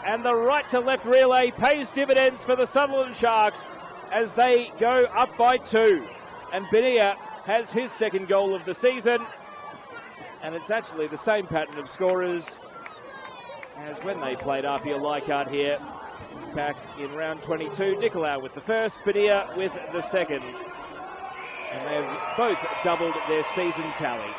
And the right to left relay pays dividends for the Sutherland Sharks as they go up by 2. And Benia has his second goal of the season. And it's actually the same pattern of scorers as when they played Apia Leichhardt here back in round 22. Nicolau with the first, Benia with the second. And they have both doubled their season tally.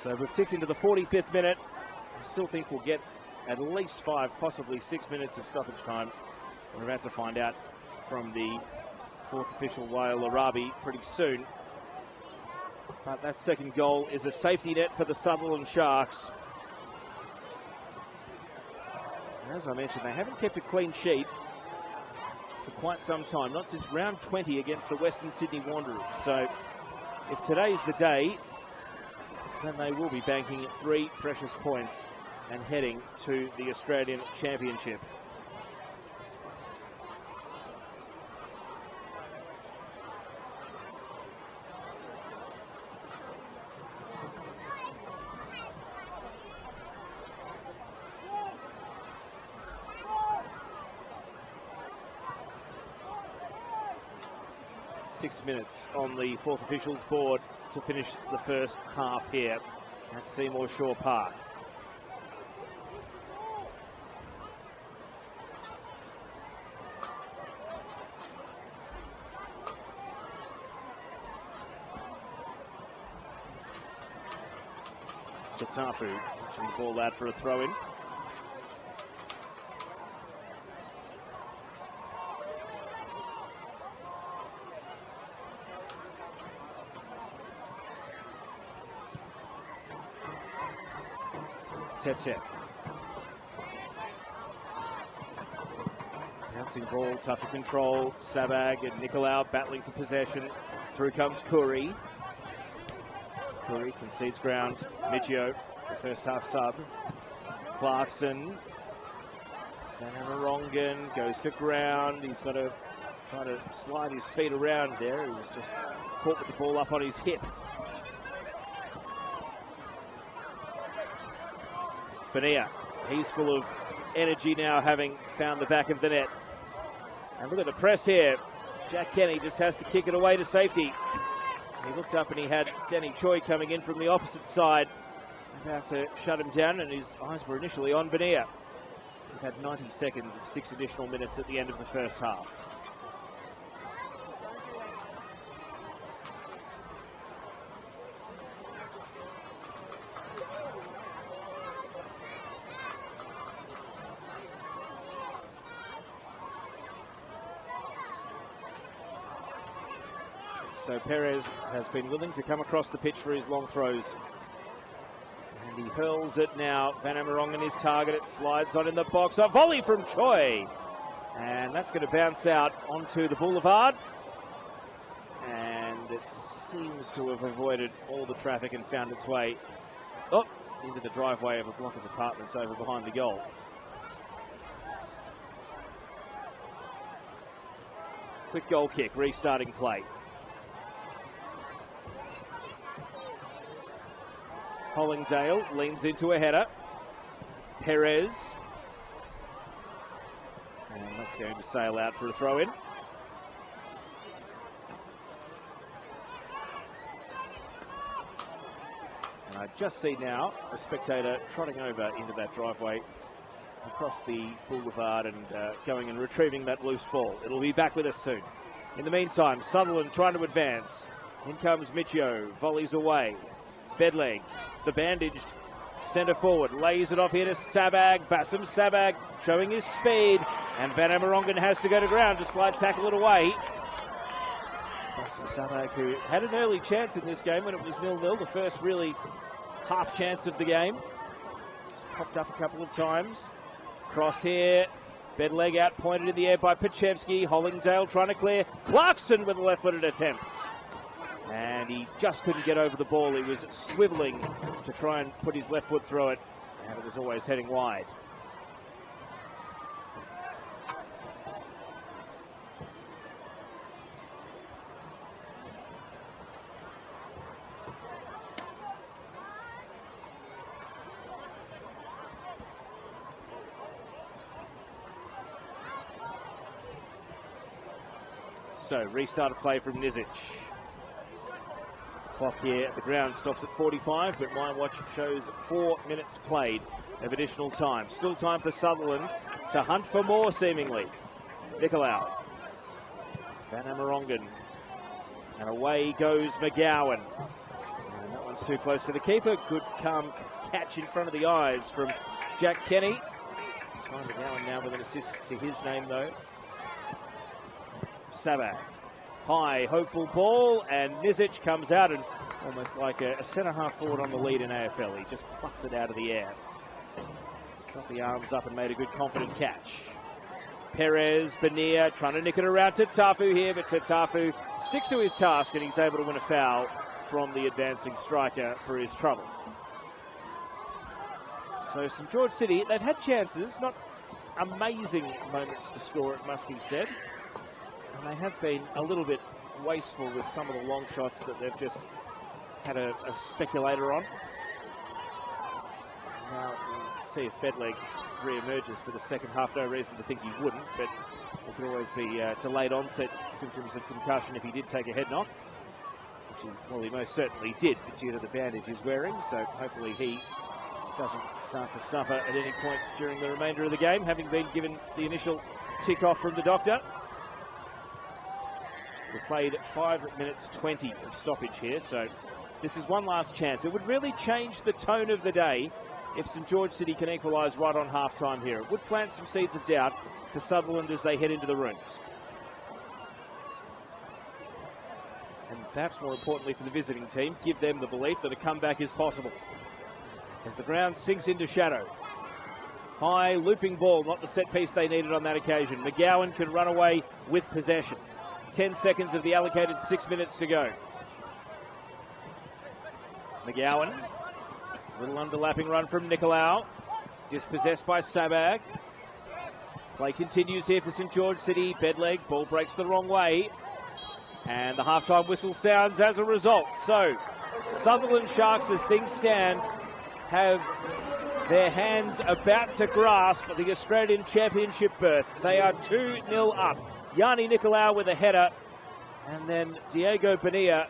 So we've ticked into the 45th minute. I still think we'll get at least 5, possibly 6 minutes of stoppage time. We're about to find out from the fourth official, Wael Arabi, pretty soon. But that second goal is a safety net for the Sutherland Sharks. And as I mentioned, they haven't kept a clean sheet for quite some time, not since round 20 against the Western Sydney Wanderers. So if today's the day, then they will be banking 3 precious points and heading to the Australian Championship. Six minutes on the fourth officials board to finish the first half here at Seymour Shaw Park. Tatafu pushing the ball out for a throw-in. Tep. Bouncing ball, tough to control. Sabag and Nicolau battling for possession. Through comes Curry. Curry concedes ground. Michio, the first half sub. Clarkson. Van Amerongen goes to ground. He's got to try to slide his feet around there. He was just caught with the ball up on his hip. Benia, he's full of energy now, having found the back of the net. And look at the press here. Jack Kenny just has to kick it away to safety. He looked up and he had Denny Choi coming in from the opposite side, about to shut him down, and his eyes were initially on Benia. We've had 90 seconds of 6 additional minutes at the end of the first half. So Perez has been willing to come across the pitch for his long throws. And he hurls it now. Van Amerongen is target. It slides on in the box. A volley from Choi. And that's going to bounce out onto the boulevard. And it seems to have avoided all the traffic and found its way. Oh, into the driveway of a block of apartments over behind the goal. Quick goal kick, restarting play. Hollingdale leans into a header. Perez. And that's going to sail out for a throw-in. And I just see now a spectator trotting over into that driveway across the boulevard and going and retrieving that loose ball. It'll be back with us soon. In the meantime, Sutherland trying to advance. In comes Michio, volleys away. Bedleg, the bandaged centre forward, lays it off here to Sabag. Bassam Sabag showing his speed, and Van Amerongen has to go to ground to slide tackle it away. Bassam Sabag, who had an early chance in this game when it was 0-0, the first really half chance of the game. Just popped up a couple of times. Cross here, Bedleg out, pointed in the air by Pachevsky. Hollingdale trying to clear. Clarkson with a left-footed attempt. And he just couldn't get over the ball. He was swivelling to try and put his left foot through it, and it was always heading wide. So, restart of play from Nizic. Clock here at the ground stops at 45, but my watch shows 4 minutes played of additional time. Still time for Sutherland to hunt for more, seemingly. Nicolau. Van Amerongen. And away goes McGowan. And that one's too close to the keeper. Good calm catch in front of the eyes from Jack Kenny. Ty McGowan now with an assist to his name, though. Sabak. High, hopeful ball, and Nizic comes out and almost like a centre-half forward on the lead in AFL. He just plucks it out of the air. Got the arms up and made a good confident catch. Perez, Benia trying to nick it around to Tafu here, but Tafu sticks to his task and he's able to win a foul from the advancing striker for his trouble. So St George City, they've had chances, not amazing moments to score, it must be said. And they have been a little bit wasteful with some of the long shots that they've just had a speculator on. Now we'll see if Bedleg re-emerges for the second half. No reason to think he wouldn't, but there could always be delayed onset symptoms of concussion if he did take a head knock. Which he most certainly did, due to the bandage he's wearing. So hopefully he doesn't start to suffer at any point during the remainder of the game, having been given the initial tick-off from the doctor. We played 5 minutes 20 of stoppage here, so this is one last chance. It would really change the tone of the day if St George City can equalise right on half-time here. It would plant some seeds of doubt for Sutherland as they head into the rooms. And perhaps more importantly for the visiting team, give them the belief that a comeback is possible. As the ground sinks into shadow. High, looping ball, not the set piece they needed on that occasion. McGowan can run away with possession. 10 seconds of the allocated 6 minutes to go. McGowan. Little underlapping run from Nicolau. Dispossessed by Sabag. Play continues here for St George City. Bedleg, ball breaks the wrong way. And the halftime whistle sounds as a result. So, Sutherland Sharks, as things stand, have their hands about to grasp the Australian Championship berth. They are 2-0 up. Yanni Nicolau with a header, and then Diego Bonilla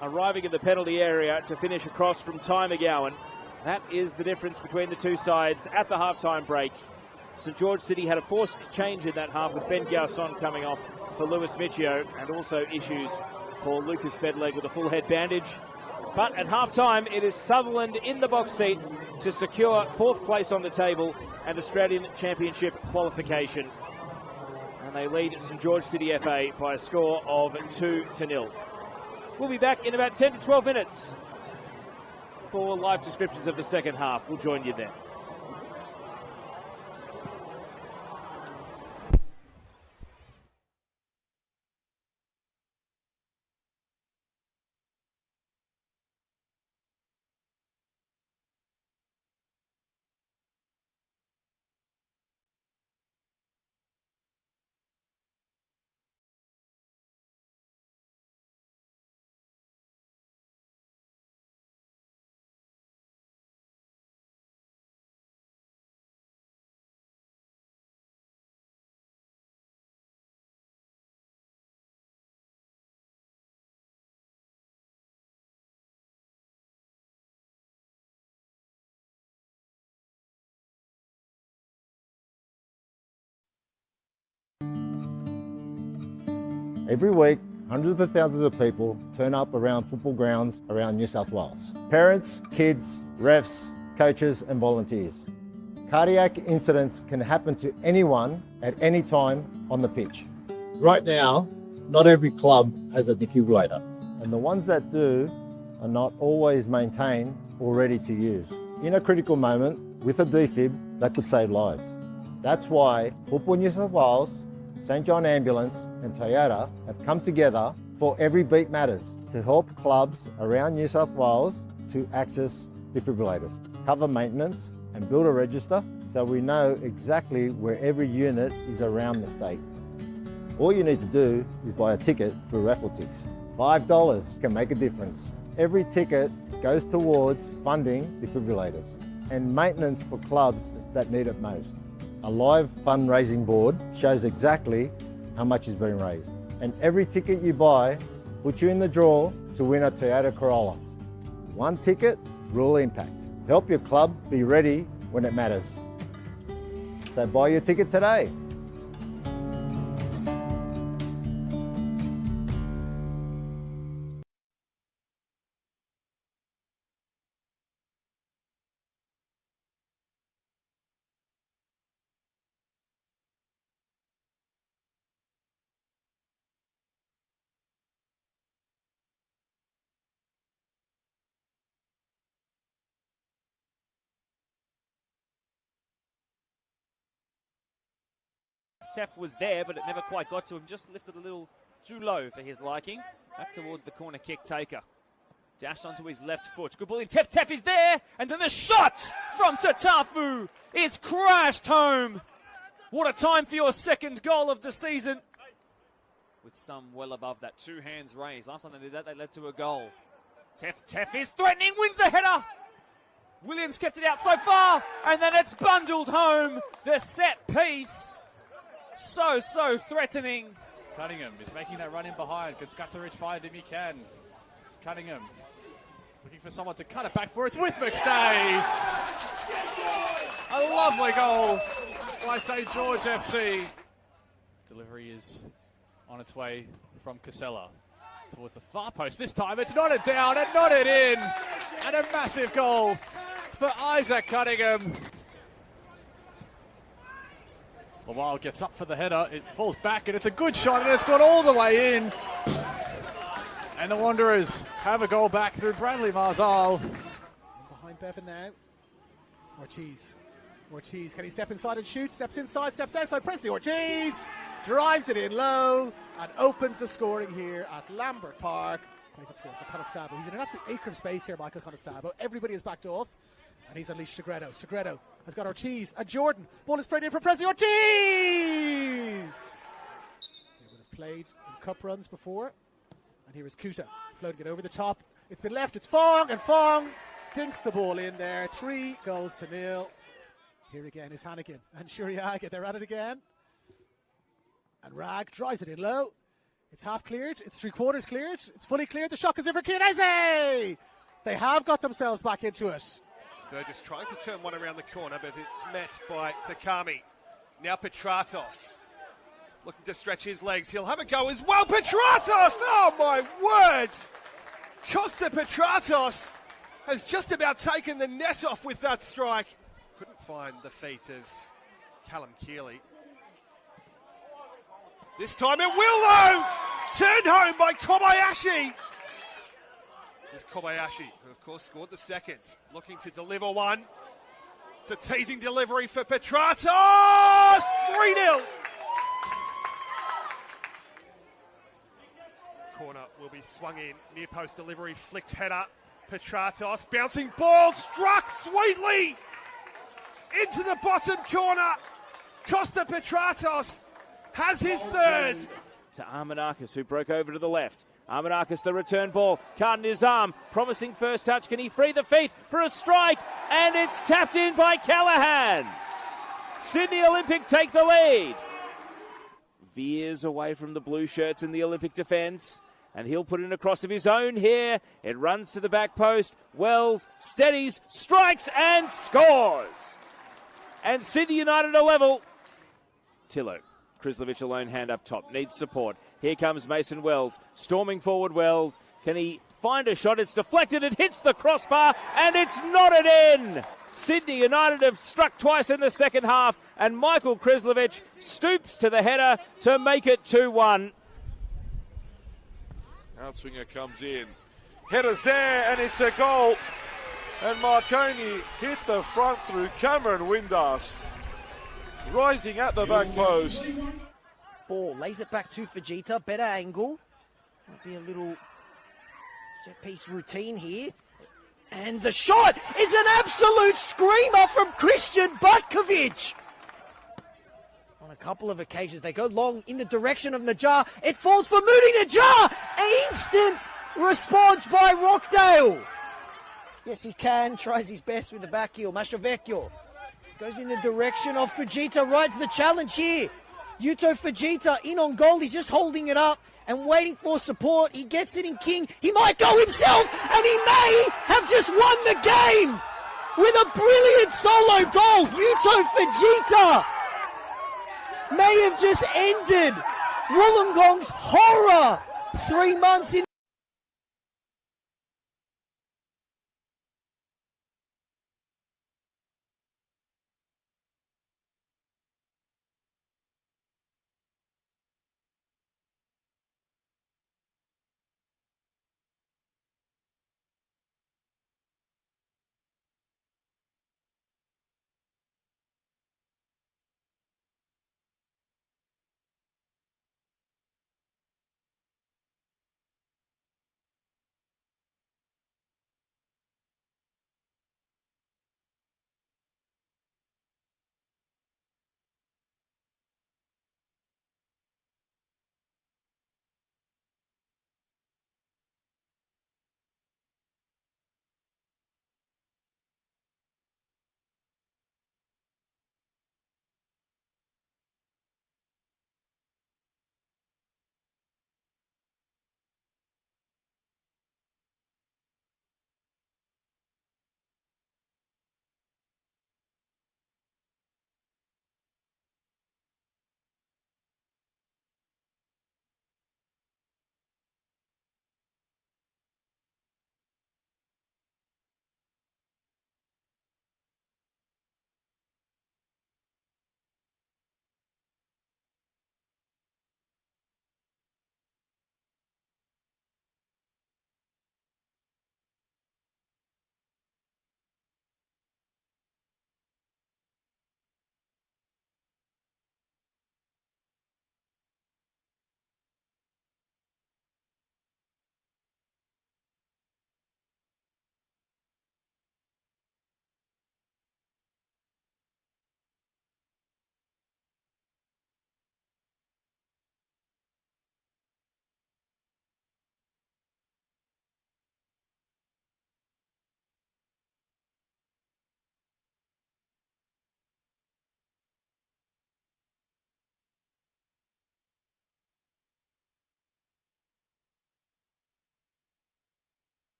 arriving in the penalty area to finish across from Ty McGowan. That is the difference between the two sides at the halftime break. St George City had a forced change in that half with Ben Garçon coming off for Lewis Michio, and also issues for Lucas Bedleg with a full head bandage. But at halftime, it is Sutherland in the box seat to secure fourth place on the table and Australian Championship qualification. And they lead St George City FA by a score of 2-0. We'll be back in about 10 to 12 minutes for live descriptions of the second half. We'll join you then. Every week, hundreds of thousands of people turn up around football grounds around New South Wales. Parents, kids, refs, coaches and volunteers. Cardiac incidents can happen to anyone at any time on the pitch. Right now, not every club has a defibrillator. And the ones that do are not always maintained or ready to use. In a critical moment, with a defib, that could save lives. That's why Football New South Wales, St John Ambulance and Toyota have come together for Every Beat Matters to help clubs around New South Wales to access defibrillators, cover maintenance and build a register so we know exactly where every unit is around the state. All you need to do is buy a ticket through RaffleTix. $5 can make a difference. Every ticket goes towards funding defibrillators and maintenance for clubs that need it most. A live fundraising board shows exactly how much is being raised. And every ticket you buy puts you in the draw to win a Toyota Corolla. One ticket, real impact. Help your club be ready when it matters. So buy your ticket today. Teff was there, but it never quite got to him. Just lifted a little too low for his liking. Back towards the corner kick taker. Dashed onto his left foot. Good ball in. Teff is there. And then the shot from Tatafu is crashed home. What a time for your second goal of the season. With some well above that. 2 hands raised. Last time they did that, they led to a goal. Teff is threatening. Wins the header. Williams kept it out so far. And then it's bundled home. The set piece. So threatening. Cunningham is making that run in behind. Can Scutterich find him? He can. Cunningham looking for someone to cut it back for. It's with McStay. A lovely goal by St George FC. Delivery is on its way from Casella towards the far post. This time it's not it down and not it in. And a massive goal for Isaac Cunningham. Lawal gets up for the header, it falls back and it's a good shot and it's gone all the way in. And the Wanderers have a goal back through Bradley Marzal. He's in behind Bevan now. Ortiz, can he step inside and shoot? Steps inside, steps outside, Presley Ortiz drives it in low and opens the scoring here at Lambert Park. Plays it forward for Conestogo. He's in an absolute acre of space here, Michael Conestogo. Everybody is backed off. And he's unleashed Segredo. Segredo has got Ortiz and Jordan. Ball is sprayed in for Presley Ortiz! They would have played in cup runs before. And here is Kuta floating it over the top. It's been left. It's Fong, and Fong dinks the ball in there. 3-0. Here again is Hannigan and Shuriaga. They're at it again. And Rag drives it in low. It's half cleared. It's 3/4 cleared. It's fully cleared. The shot is in for Chianese. They have got themselves back into it. Burgess trying to turn one around the corner, but it's met by Takami. Now Petratos looking to stretch his legs. He'll have a go as well. Petratos! Oh, my word! Costa Petratos has just about taken the net off with that strike. Couldn't find the feet of Callum Keeley. This time it will, though! Turned home by Kobayashi. Here's Kobayashi, who of course scored the second. Looking to deliver one. It's a teasing delivery for Petratos! 3-0! Corner will be swung in. Near post delivery, flicked header. Petratos, bouncing ball, struck sweetly into the bottom corner. Costa Petratos has his third. To Armanakis, who broke over to the left. Armanakis, the return ball, caught in his arm, promising first touch. Can he free the feet for a strike? And it's tapped in by Callahan. Sydney Olympic take the lead. Veers away from the blue shirts in the Olympic defence, and he'll put in a cross of his own here. It runs to the back post. Wells steadies, strikes and scores. And Sydney United are level. Tillo. Krislovich alone, hand up top, needs support. Here comes Mason Wells, storming forward Wells. Can he find a shot? It's deflected, it hits the crossbar, and it's knotted in! Sydney United have struck twice in the second half, and Michael Krislovich stoops to the header to make it 2-1. Outswinger comes in. Header's there, and it's a goal. And Marconi hit the front through Cameron Windust. Rising at the back post. Ball, lays it back to Fujita, better angle. Might be a little set-piece routine here. And the shot is an absolute screamer from Christian Butkovic. On a couple of occasions, they go long in the direction of Najjar. It falls for Moody Najjar. Instant response by Rockdale. Yes, he can. Tries his best with the back heel. Mashavecchio goes in the direction of Fujita. Rides the challenge here. Yuto Fujita in on goal. He's just holding it up and waiting for support. He gets it in King. He might go himself, and he may have just won the game with a brilliant solo goal. Yuto Fujita may have just ended Wollongong's horror 3 months in.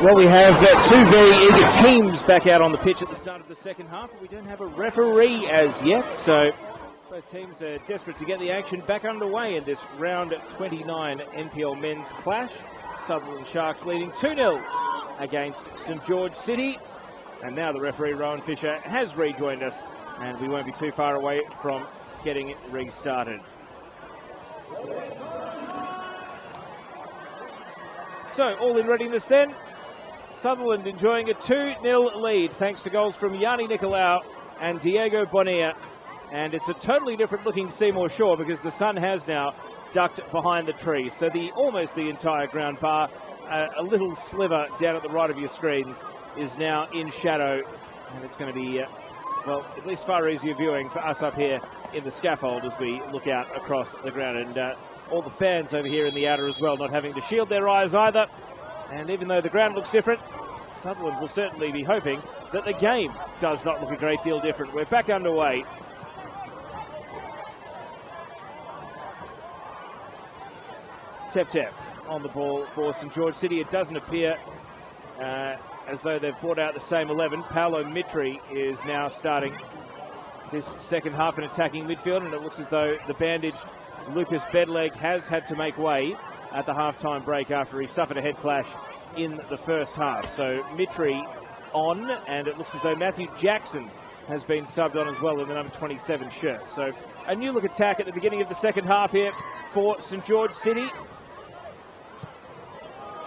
Well, we have two very eager teams back out on the pitch at the start of the second half, but we don't have a referee as yet, so both teams are desperate to get the action back underway in this round 29 NPL men's clash. Sutherland Sharks leading 2-0 against St George City, and now the referee Rowan Fisher has rejoined us, and we won't be too far away from getting it restarted. So, all in readiness then. Sutherland enjoying a 2-0 lead thanks to goals from Yanni Nicolau and Diego Bonilla. And it's a totally different looking Seymour Shore because the sun has now ducked behind the trees. So almost the entire ground bar, a little sliver down at the right of your screens, is now in shadow. And it's going to be, well, at least far easier viewing for us up here in the scaffold as we look out across the ground. And all the fans over here in the outer as well, not having to shield their eyes either. And even though the ground looks different, Sutherland will certainly be hoping that the game does not look a great deal different. We're back underway. Tep on the ball for St George City. It doesn't appear as though they've brought out the same 11. Paolo Mitri is now starting this second half in attacking midfield, and it looks as though the bandaged Lucas Bedleg has had to make way at the half-time break after he suffered a head clash in the first half. So Mitri on, and it looks as though Matthew Jackson has been subbed on as well in the number 27 shirt. So a new look attack at the beginning of the second half here for St George City.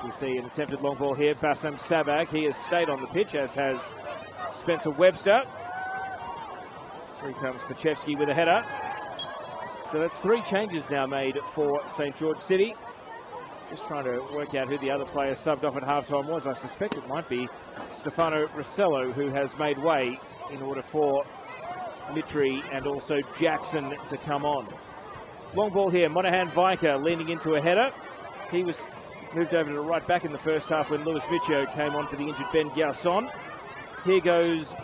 We see an attempted long ball here. Bassam Sabag, he has stayed on the pitch, as has Spencer Webster. Through comes Pachevsky with a header. So that's 3 changes now made for St George City. Just trying to work out who the other player subbed off at halftime was. I suspect it might be Stefano Rossello, who has made way in order for Mitri and also Jackson to come on. Long ball here. Monahan Viker leaning into a header. He was moved over to the right back in the first half when Luis Michio came on for the injured Ben Garçon. Here goes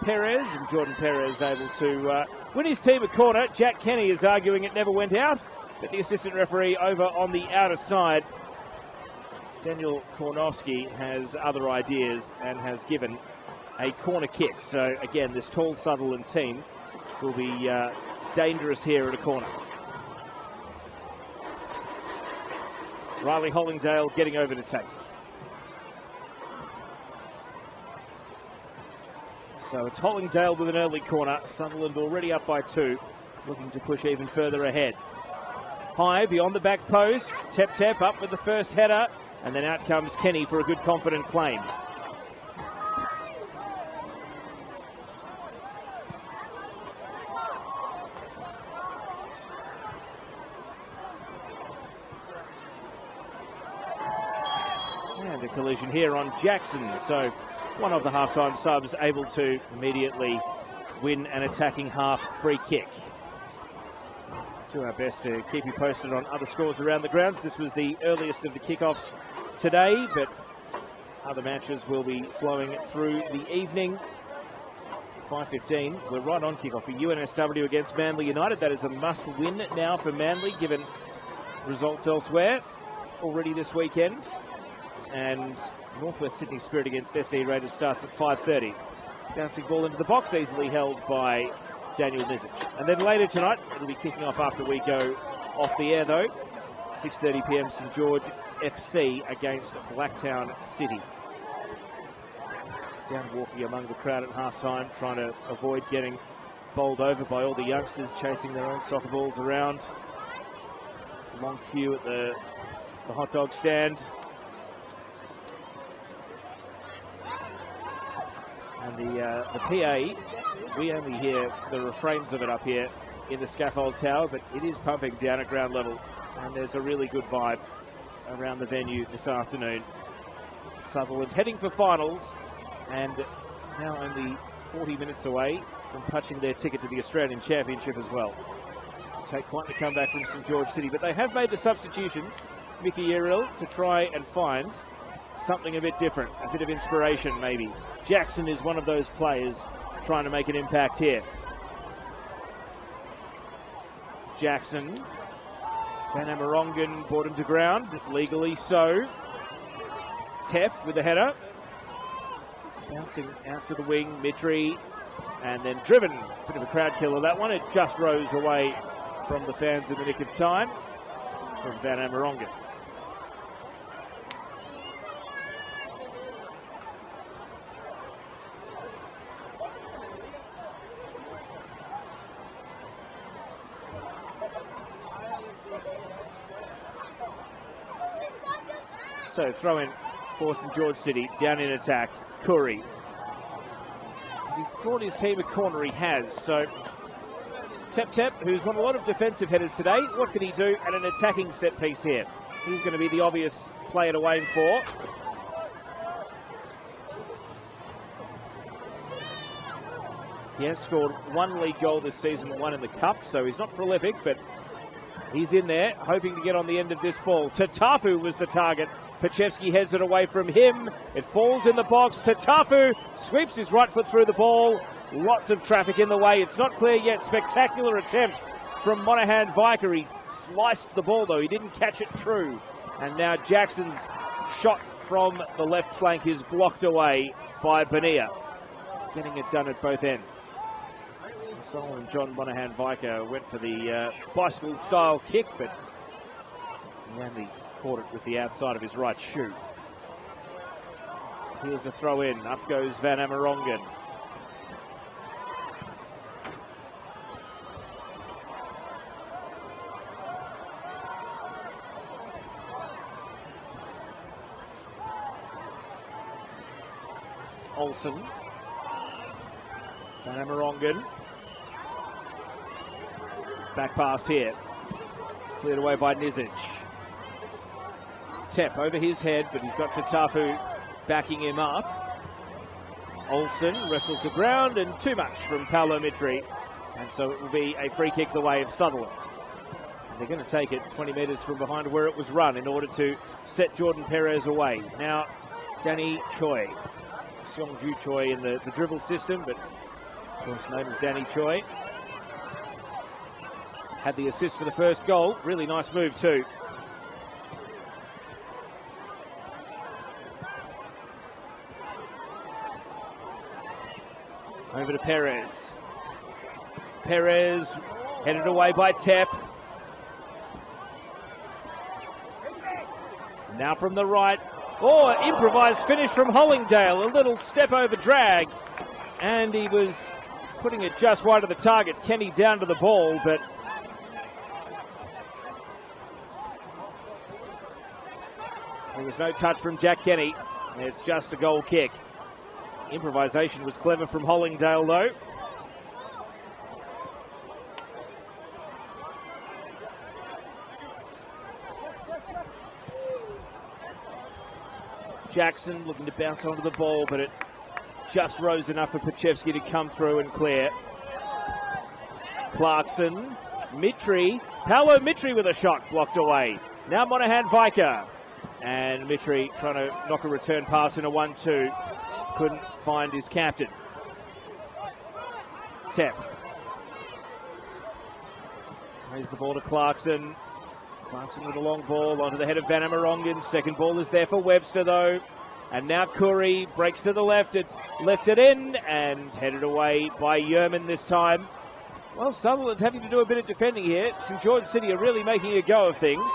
Perez, and Jordan Perez able to win his team a corner. Jack Kenny is arguing it never went out, but the assistant referee over on the outer side, Daniel Kornowski, has other ideas and has given a corner kick. So again, this tall Sutherland team will be dangerous here at a corner. Riley Hollingdale getting over to take. So it's Hollingdale with an early corner. Sutherland already up by 2, looking to push even further ahead. High beyond the back post. Tep up with the first header, and then out comes Kenny for a good confident claim. And a collision here on Jackson. So one of the halftime subs able to immediately win an attacking half free kick. Do our best to keep you posted on other scores around the grounds. This was the earliest of the kickoffs today, but other matches will be flowing through the evening. 5:15, we're right on kickoff for UNSW against Manly United. That is a must-win now for Manly, given results elsewhere already this weekend. And Northwest Sydney Spirit against SD Raiders starts at 5:30. Bouncing ball into the box, easily held by Daniel Nizic. And then later tonight, it'll be kicking off after we go off the air though. 6:30 p.m. St George FC against Blacktown City. Just down walking among the crowd at halftime, trying to avoid getting bowled over by all the youngsters chasing their own soccer balls around. Long queue at the hot dog stand. And the PA, we only hear the refrains of it up here in the scaffold tower, but it is pumping down at ground level, and there's a really good vibe around the venue this afternoon. Sutherland heading for finals, and now only 40 minutes away from punching their ticket to the Australian Championship as well. Take quite the comeback from St George City, but they have made the substitutions, Mickey Yerrill, to try and find something a bit different, a bit of inspiration maybe. Jackson is one of those players trying to make an impact here. Jackson, Van Amerongen brought him to ground, legally so. Tep with the header. Bouncing out to the wing, Mitri, and then driven. Bit of a crowd killer, that one. It just rose away from the fans in the nick of time from Van Amerongen. So throw in for St George City, down in attack, Curry. Has he brought his team a corner? He has. So Tep, who's won a lot of defensive headers today, what can he do at an attacking set piece here? He's going to be the obvious player to aim for. He has scored one league goal this season, one in the cup, so he's not prolific, but he's in there, hoping to get on the end of this ball. Tatafu was the target. Pachevsky heads it away from him. It falls in the box. Tatafu sweeps his right foot through the ball. Lots of traffic in the way. It's not clear yet. Spectacular attempt from Monahan Viker. He sliced the ball, though. He didn't catch it true. And now Jackson's shot from the left flank is blocked away by Bonilla. Getting it done at both ends. Solomon John Monahan Viker went for the bicycle-style kick, but he only caught it with the outside of his right shoe. Here's a throw in. Up goes Van Amerongen. Olsen. Van Amerongen. Back pass here. Cleared away by Nizic. Tep over his head, but he's got Tatafu backing him up. Olsen wrestled to ground, and too much from Paolo Mitri. And so it will be a free kick the way of Sutherland. And they're going to take it 20 metres from behind where it was run in order to set Jordan Perez away. Now, Danny Choi. Seongju Choi in the dribble system, but of course known as Danny Choi. Had the assist for the first goal. Really nice move too. Over to Perez. Perez headed away by Tep. Now from the right. Oh, improvised finish from Hollingdale. A little step over drag. And he was putting it just wide of the target. Kenny down to the ball, but there was no touch from Jack Kenny. It's just a goal kick. Improvisation was clever from Hollingdale, though. Jackson looking to bounce onto the ball, but it just rose enough for Pachevsky to come through and clear. Clarkson, Mitri, Paolo Mitri with a shot blocked away. Now Monahan Viker. And Mitri trying to knock a return pass in a 1-2. Couldn't find his captain. Tep. Plays the ball to Clarkson. Clarkson with a long ball onto the head of Van Amerongen. Second ball is there for Webster, though. And now Curry breaks to the left. It's lifted in and headed away by Yerman this time. Well, Sutherland having to do a bit of defending here. St George City are really making a go of things.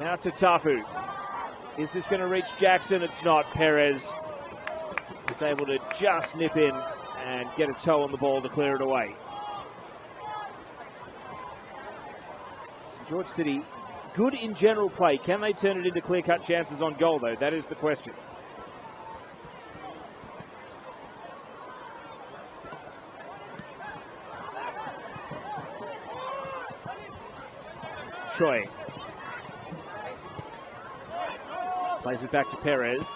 Now to Tafu. Is this going to reach Jackson? It's not. Perez is able to just nip in and get a toe on the ball to clear it away. St George City, good in general play. Can they turn it into clear-cut chances on goal, though? That is the question. Choi. Plays it back to Perez.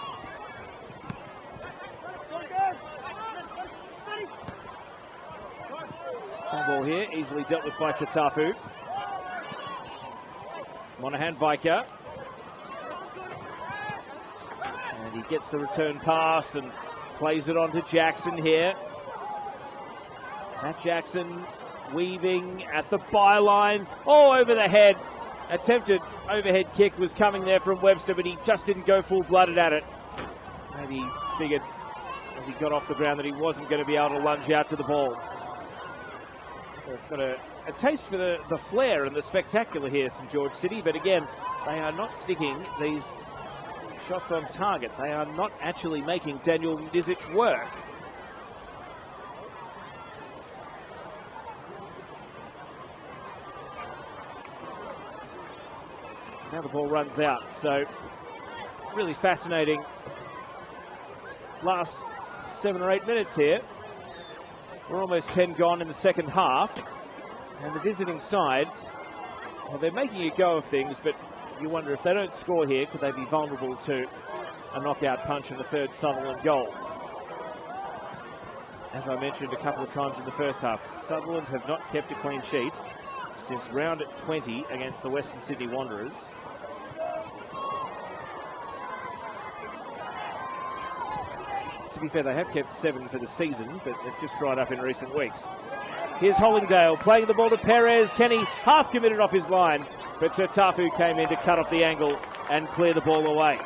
Ball here, easily dealt with by Tatafu. Monahan Viker. And he gets the return pass and plays it on to Jackson here. Matt Jackson weaving at the byline. Oh, over the head attempted overhead kick was coming there from Webster, but he just didn't go full-blooded at it. Maybe he figured as he got off the ground that he wasn't going to be able to lunge out to the ball. They've got a taste for the flair and the spectacular here, St George City, but again, they are not sticking these shots on target. They are not actually making Daniel Nizic work. Now the ball runs out, so really fascinating last 7 or 8 minutes here. We're almost 10 gone in the second half, and the visiting side, well, they're making a go of things, but you wonder if they don't score here, could they be vulnerable to a knockout punch in the third Sutherland goal? As I mentioned a couple of times in the first half, Sutherland have not kept a clean sheet since round 20 against the Western Sydney Wanderers. To be fair, they have kept 7 for the season, but they've just dried up in recent weeks. Here's Hollingdale playing the ball to Perez. Kenny half committed off his line, but Tafu came in to cut off the angle and clear the ball away.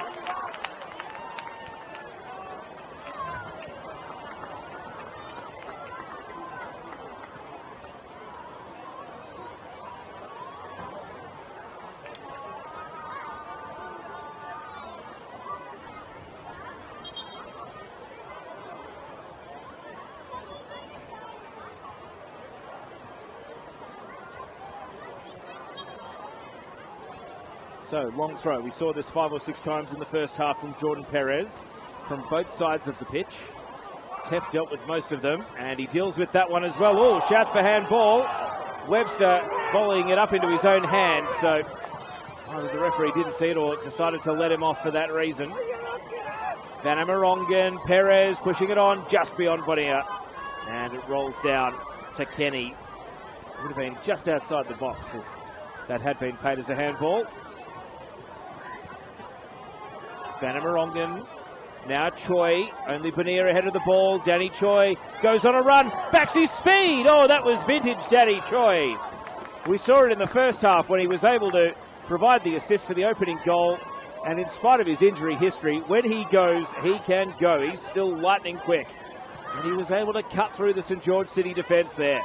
So, long throw. We saw this 5 or 6 times in the first half from Jordan Perez from both sides of the pitch. Teff dealt with most of them, and he deals with that one as well. Oh, shouts for handball. Webster volleying it up into his own hand, so either the referee didn't see it or decided to let him off for that reason. Vanamorongan, Perez pushing it on just beyond Bonilla, and it rolls down to Kenny. It would have been just outside the box if that had been paid as a handball. Vanamorongan, now Choi, only Bonilla ahead of the ball. Danny Choi goes on a run, backs his speed. Oh, that was vintage Danny Choi. We saw it in the first half when he was able to provide the assist for the opening goal. And in spite of his injury history, when he goes, he can go. He's still lightning quick. And he was able to cut through the St George City defence there.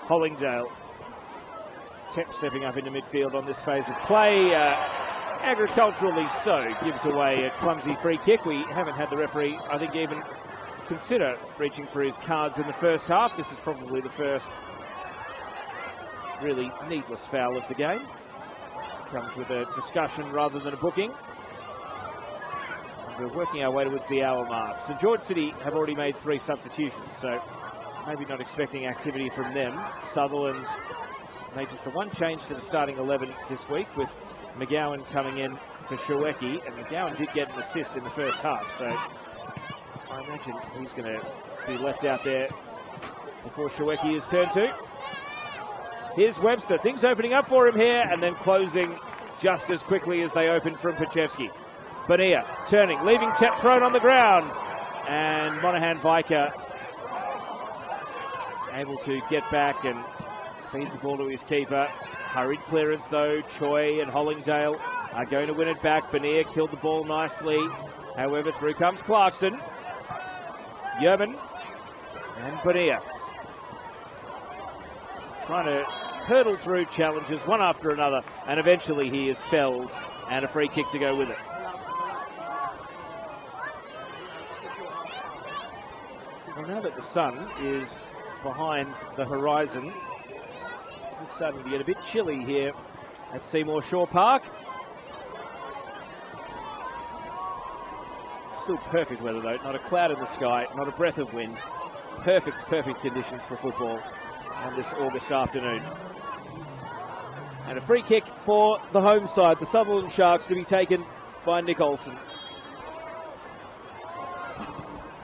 Hollingdale, Tepp stepping up into midfield on this phase of play. Agriculturally so, gives away a clumsy free kick. We haven't had the referee, I think, even consider reaching for his cards in the first half. This is probably the first really needless foul of the game. Comes with a discussion rather than a booking. And we're working our way towards the hour mark. St George City have already made 3 substitutions, so maybe not expecting activity from them. Sutherland made just the one change to the starting 11 this week, with McGowan coming in for Shawecki, and McGowan did get an assist in the first half, so I imagine he's going to be left out there before Shawecki is turned to. Here's Webster, things opening up for him here, and then closing just as quickly as they opened from Pachevsky. Bonilla turning, leaving Tepp prone on the ground, and Monahan Viker able to get back and feed the ball to his keeper. Hurried clearance though. Choi and Hollingdale are going to win it back. Bonilla killed the ball nicely. However, through comes Clarkson. Yeoman and Bonilla trying to hurdle through challenges one after another, and eventually he is felled and a free kick to go with it. Well, now that the sun is behind the horizon, it's starting to get a bit chilly here at Seymour Shaw Park. Still perfect weather though, not a cloud in the sky, not a breath of wind. Perfect conditions for football on this August afternoon. And a free kick for the home side, the Sutherland Sharks, to be taken by Nick Olsen.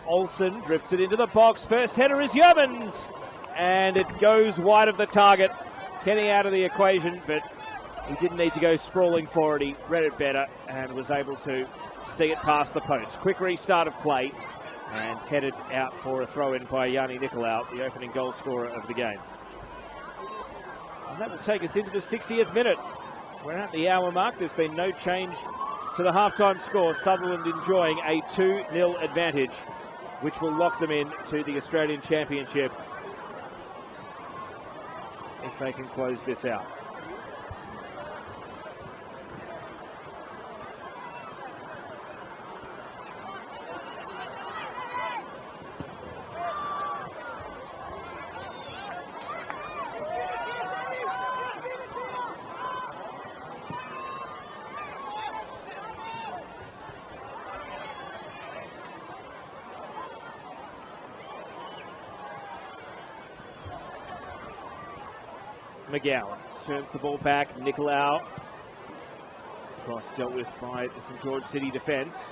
Olsen drifts it into the box. First header is Yeoman's, and it goes wide of the target. Kenny out of the equation, but he didn't need to go sprawling for it. He read it better and was able to see it past the post. Quick restart of play and headed out for a throw-in by Yanni Nicolau, the opening goal scorer of the game. And that will take us into the 60th minute. We're at the hour mark. There's been no change to the halftime score. Sutherland enjoying a 2-0 advantage, which will lock them in to the Australian Championship if they can close this out. McGowan turns the ball back. Nicolau. Cross dealt with by the St George City defence.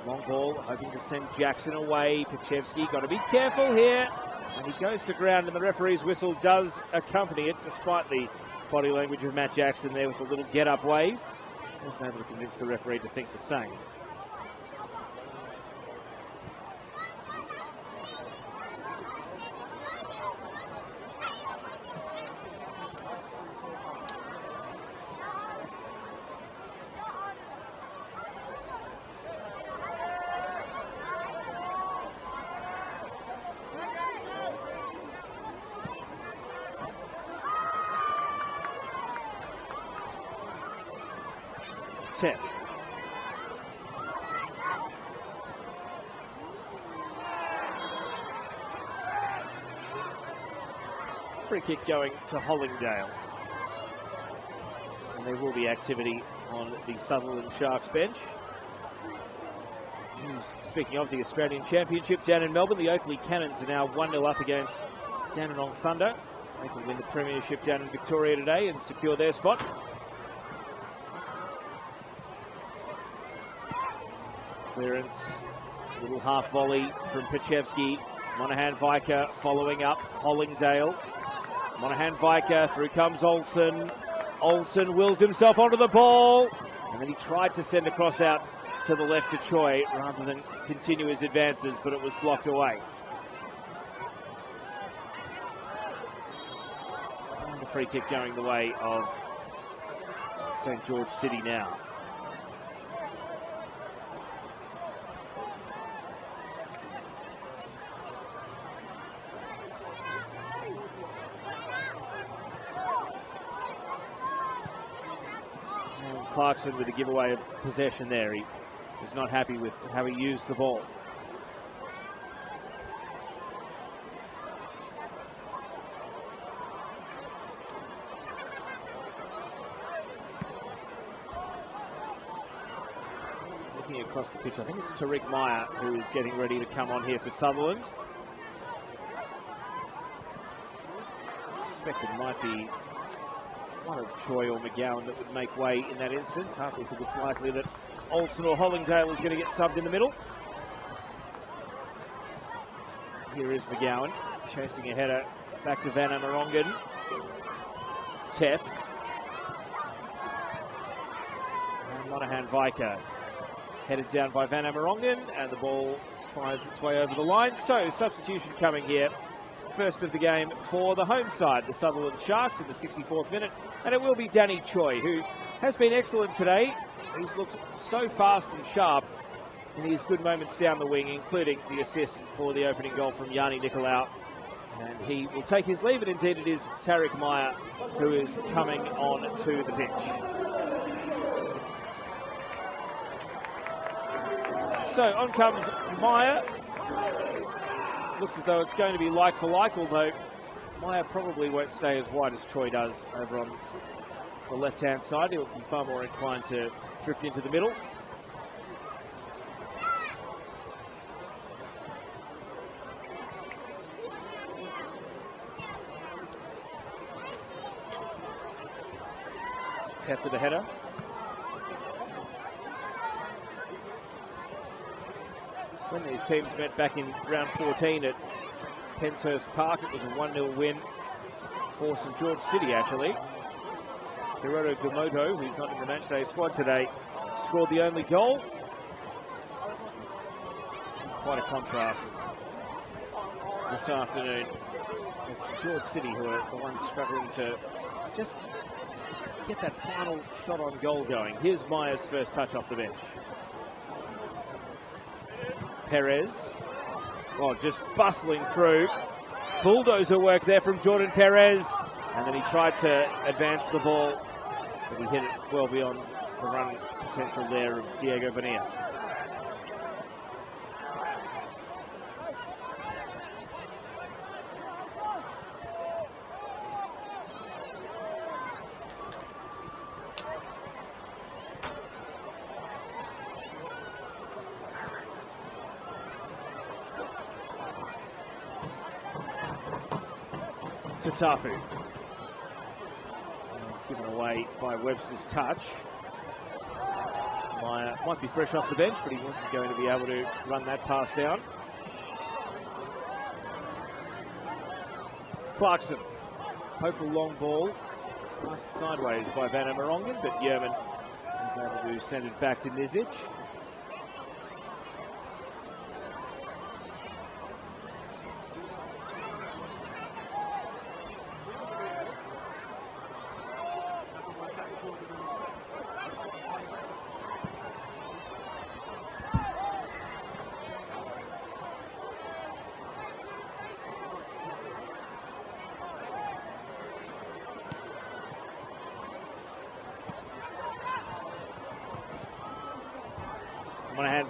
Long ball, hoping to send Jackson away. Pachevsky got to be careful here. And he goes to ground, and the referee's whistle does accompany it, despite the body language of Matt Jackson there with a little get-up wave. Wasn't able to convince the referee to think the same. Tip. Free kick going to Hollingdale. And there will be activity on the Sutherland Sharks bench. Speaking of the Australian Championship down in Melbourne, the Oakley Cannons are now 1-0 up against Dandenong Thunder. They can win the premiership down in Victoria today and secure their spot. Clearance, little half volley from Pachevsky. Monahan-Viker following up Hollingdale. Monahan-Viker, through comes Olsen. Olsen wills himself onto the ball. And then he tried to send a cross out to the left to Choi rather than continue his advances, but it was blocked away. And the free kick going the way of St George City now. Clarkson with a giveaway of possession there. He is not happy with how he used the ball. Looking across the pitch, I think it's Tariq Meyer who is getting ready to come on here for Sutherland. I suspect it might be one of Choi or McGowan that would make way in that instance. Hardly think it's likely that Olsen or Hollingdale is going to get subbed in the middle. Here is McGowan chasing a header back to Van Amerongen. Tep. And Monahan-Viker headed down by Van Amerongen, and the ball finds its way over the line. So substitution coming here. First of the game for the home side, the Sutherland Sharks, in the 64th minute. And it will be Danny Choi, who has been excellent today. He's looked so fast and sharp in his good moments down the wing, including the assist for the opening goal from Yanni Nicolau. And he will take his leave, and indeed it is Tariq Meyer who is coming on to the pitch. So on comes Meyer. Looks as though it's going to be like for like, although Meyer probably won't stay as wide as Choi does over on the left-hand side. He'll be far more inclined to drift into the middle. Tap with the header. When these teams met back in round 14 at Penshurst Park, it was a 1-0 win for St George City, actually. Hiroto Demoto, who's not in the matchday squad today, scored the only goal. Quite a contrast this afternoon. It's St George City who are the ones struggling to just get that final shot on goal going. Here's Myers' first touch off the bench. Perez, just bustling through. Bulldozer work there from Jordan Perez, and then he tried to advance the ball, but he hit it well beyond the run potential there of Diego Bonilla. Tafu. Given away by Webster's touch. Meyer might be fresh off the bench, but he wasn't going to be able to run that pass down. Clarkson. Hopeful long ball. Sliced sideways by Van Amerongen, but Yerman is able to send it back to Nizic.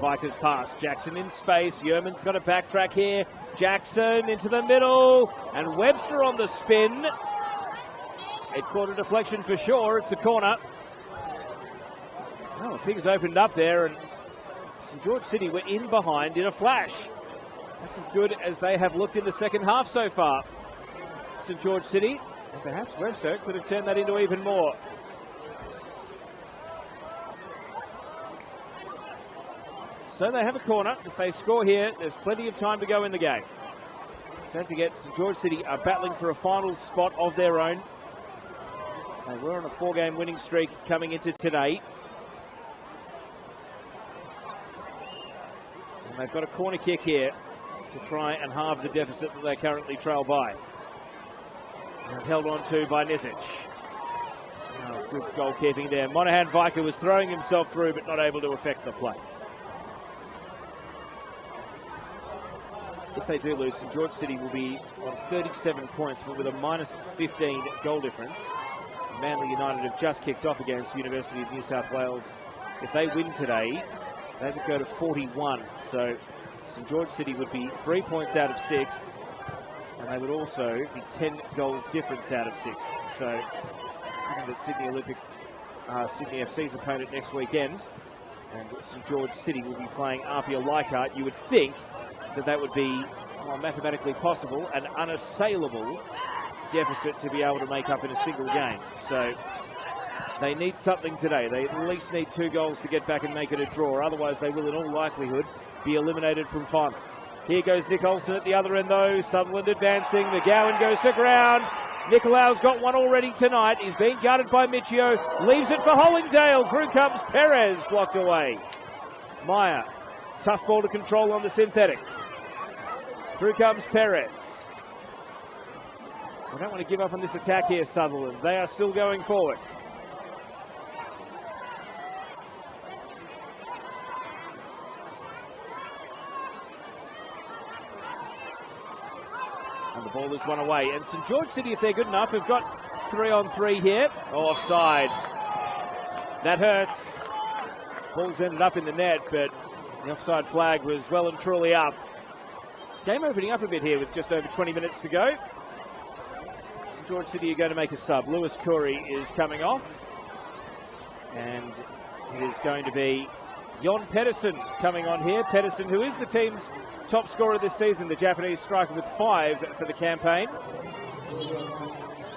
Vikers pass. Jackson in space. Yerman's got a backtrack here. Jackson into the middle. And Webster on the spin. It caught a deflection for sure. It's a corner. Well, things opened up there, and St George City were in behind in a flash. That's as good as they have looked in the second half so far. St George City. And perhaps Webster could have turned that into even more. So they have a corner. If they score here, there's plenty of time to go in the game. Don't forget, St George City are battling for a final spot of their own. They were on a 4-game winning streak coming into today. And they've got a corner kick here to try and halve the deficit that they currently trail by. And held on to by Nizic. Oh, good goalkeeping there. Monahan Viker was throwing himself through, but not able to affect the play. If they do lose, St George City will be on 37 points, but with a minus 15 goal difference. Manly United have just kicked off against University of New South Wales. If they win today, they would go to 41. So St George City would be 3 points out of 6th, and they would also be 10 goals difference out of 6th. So given that Sydney FC's opponent next weekend, and St George City will be playing Apia Leichhardt, you would think that would be mathematically possible, an unassailable deficit to be able to make up in a single game. So they need something today. They at least need 2 goals to get back and make it a draw. Otherwise, they will in all likelihood be eliminated from finals. Here goes Nick Olsen at the other end, though. Sutherland advancing. McGowan goes to ground. Nicolau's got one already tonight. He's being guarded by Michio. Leaves it for Hollingdale. Through comes Perez. Blocked away. Meyer. Tough ball to control on the synthetic. Through comes Perez. I don't want to give up on this attack here, Sutherland. They are still going forward. And the ball is one away. And St George City, if they're good enough, have got 3-on-3 here. Oh, offside. That hurts. Ball's ended up in the net, but the offside flag was well and truly up. Game opening up a bit here with just over 20 minutes to go. St George City are going to make a sub. Lewis Corey is coming off. And it is going to be Jon Pedersen coming on here. Pedersen, who is the team's top scorer this season, the Japanese striker with 5 for the campaign.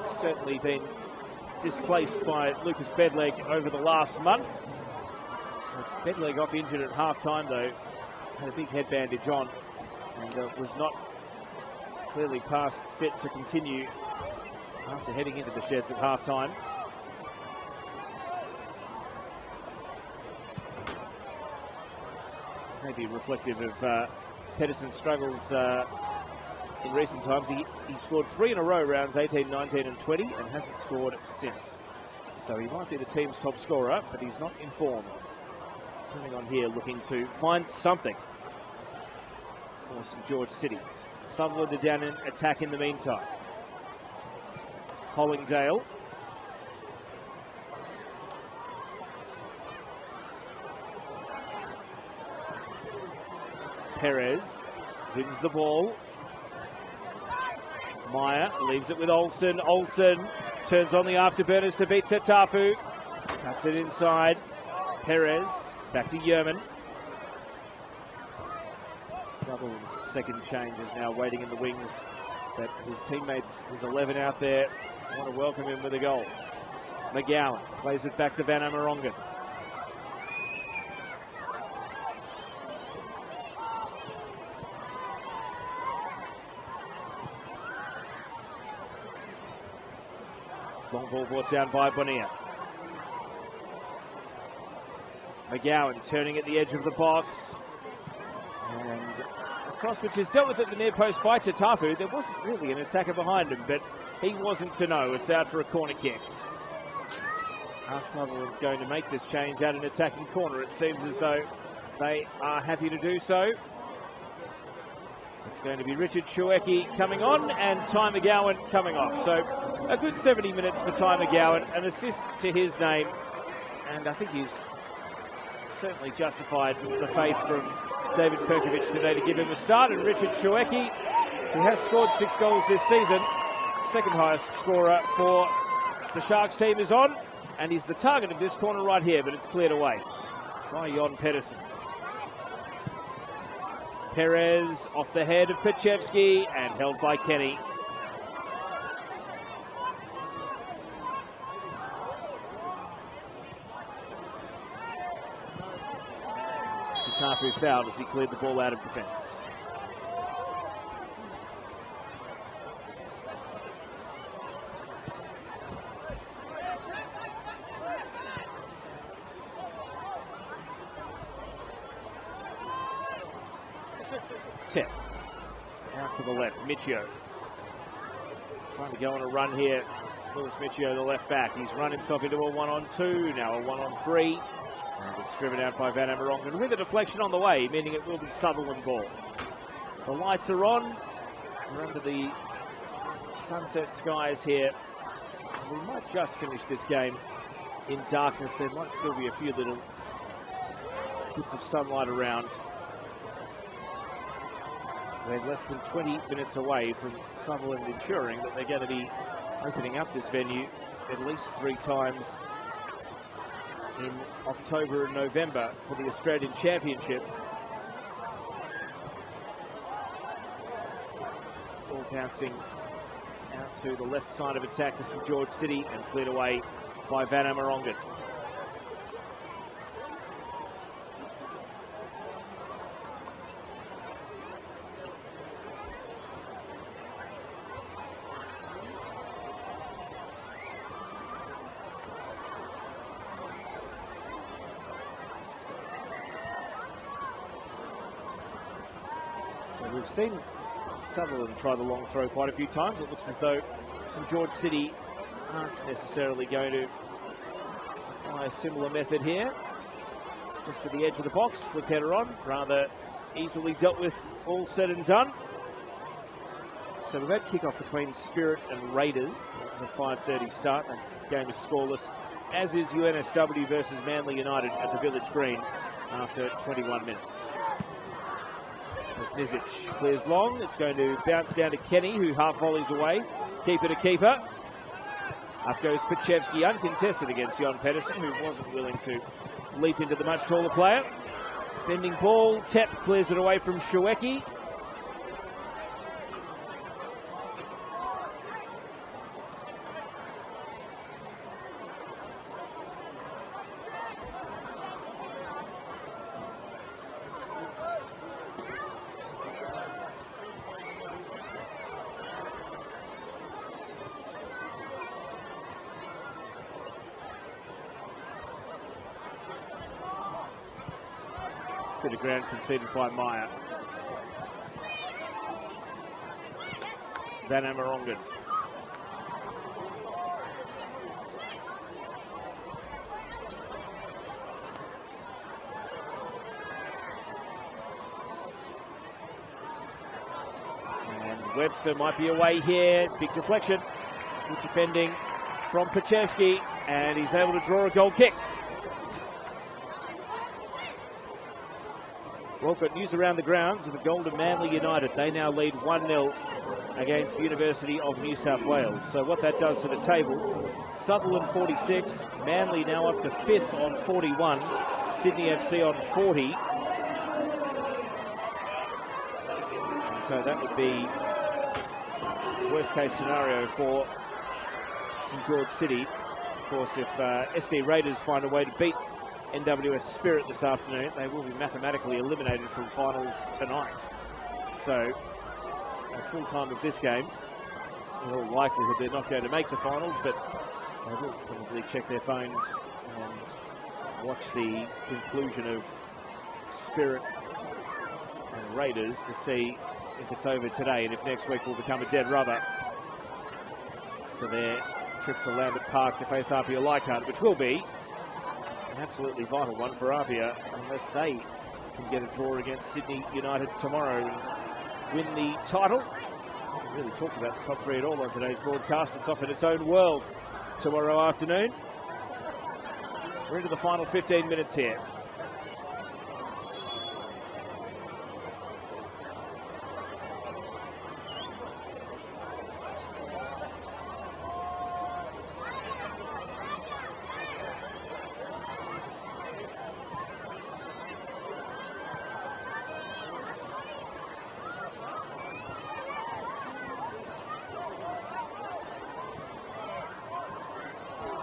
Certainly been displaced by Lucas Bedleg over the last month. Bedleg off injured at half-time, though. Had a big head bandage on and was not clearly past fit to continue after heading into the sheds at half-time. Maybe reflective of Pedersen's struggles in recent times. He scored 3 in a row, rounds 18, 19 and 20, and hasn't scored since. So he might be the team's top scorer, but he's not in form. Coming on here looking to find something for St George City. Sutherland are down in attack in the meantime. Hollingdale. Perez wins the ball. Meyer leaves it with Olsen. Olsen turns on the afterburners to beat Tatafu. Cuts it inside. Perez back to Yerman. Sutherland's second change is now waiting in the wings, but his teammates, his 11 out there, want to welcome him with a goal. McGowan plays it back to Van Amerongen. Long ball brought down by Bonilla. McGowan turning at the edge of the box. And a cross which is dealt with at the near post by Tatafu. There wasn't really an attacker behind him, but he wasn't to know. It's out for a corner kick. Arsenal are going to make this change at an attacking corner. It seems as though they are happy to do so. It's going to be Richard Schuecki coming on and Ty McGowan coming off. So a good 70 minutes for Ty McGowan, an assist to his name. And I think he's certainly justified the faith from David Perkovic today to give him a start. And Richard Schuecki, who has scored 6 goals this season, second highest scorer for the Sharks team, is on. And he's the target of this corner right here, but it's cleared away by Jon Pedersen. Perez off the head of Pachevsky and held by Kenny. Tatafu fouled as he cleared the ball out of defence. Tip. Out to the left, Michio. Trying to go on a run here. Lewis Michio, the left back. He's run himself into a 1-on-2, now a 1-on-3. And it's driven out by Van Amerongen with a deflection on the way, meaning it will be Sutherland ball. The lights are on. We're under the sunset skies here. We might just finish this game in darkness. There might still be a few little bits of sunlight around. They're less than 20 minutes away from Sutherland ensuring that they're going to be opening up this venue at least 3 times in October and November for the Australian Championship. Ball bouncing out to the left side of attack for St George City and cleared away by Van Amerongen. We've seen Sutherland try the long throw quite a few times. It looks as though St George City aren't necessarily going to apply a similar method here. Just to the edge of the box, flick header on, rather easily dealt with, all said and done. So we've had kickoff between Spirit and Raiders. It was a 5:30 start. The game is scoreless, as is UNSW versus Manly United at the Village Green after 21 minutes. As Nizic clears long, it's going to bounce down to Kenny, who half volleys away. Keeper to keeper. Up goes Pachevsky, uncontested against Jon Pedersen, who wasn't willing to leap into the much taller player. Bending ball, Tep clears it away from Schuecki. Bit of ground conceded by Meyer. Van Amerongen. And Webster might be away here. Big deflection. Good defending from Pachevsky, and he's able to draw a goal kick. Well, got news around the grounds of the Golden Manly United. They now lead 1-0 against University of New South Wales. So what that does to the table, Sutherland 46, Manly now up to 5th on 41, Sydney FC on 40. And so that would be worst case scenario for St George City. Of course, if SD Raiders find a way to beat NWS Spirit this afternoon, they will be mathematically eliminated from finals tonight. So, at full time of this game, in all likelihood they're not going to make the finals, but they will probably check their phones and watch the conclusion of Spirit and Raiders to see if it's over today and if next week will become a dead rubber for their trip to Lambert Park to face Apia Leichhardt, which will be an absolutely vital one for Apia unless they can get a draw against Sydney United tomorrow and win the title. We haven't really talked about the top three at all on today's broadcast. It's off in its own world tomorrow afternoon. We're into the final 15 minutes here.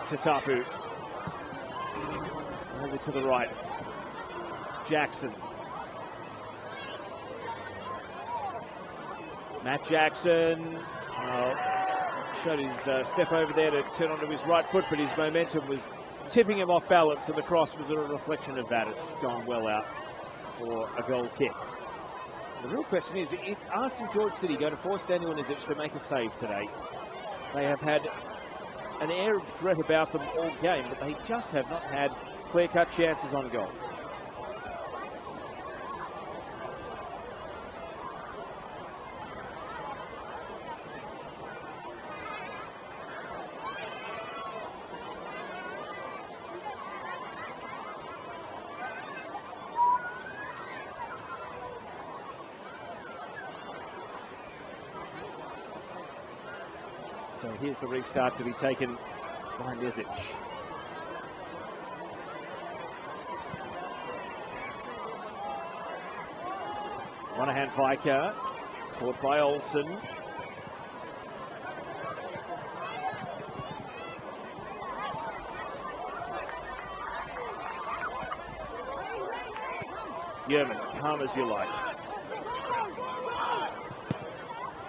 Tatapu. Over to the right. Jackson. Matt Jackson showed his step over there to turn onto his right foot, but his momentum was tipping him off balance, and the cross was a reflection of that. It's gone well out for a goal kick. The real question is, are St George City going to force Daniel Nizic to make a save today? They have had an air of threat about them all game, but they just have not had clear-cut chances on goal. So here's the restart to be taken by Nizic. Monahan Viker, caught by Olsen. Yerman, calm as you like.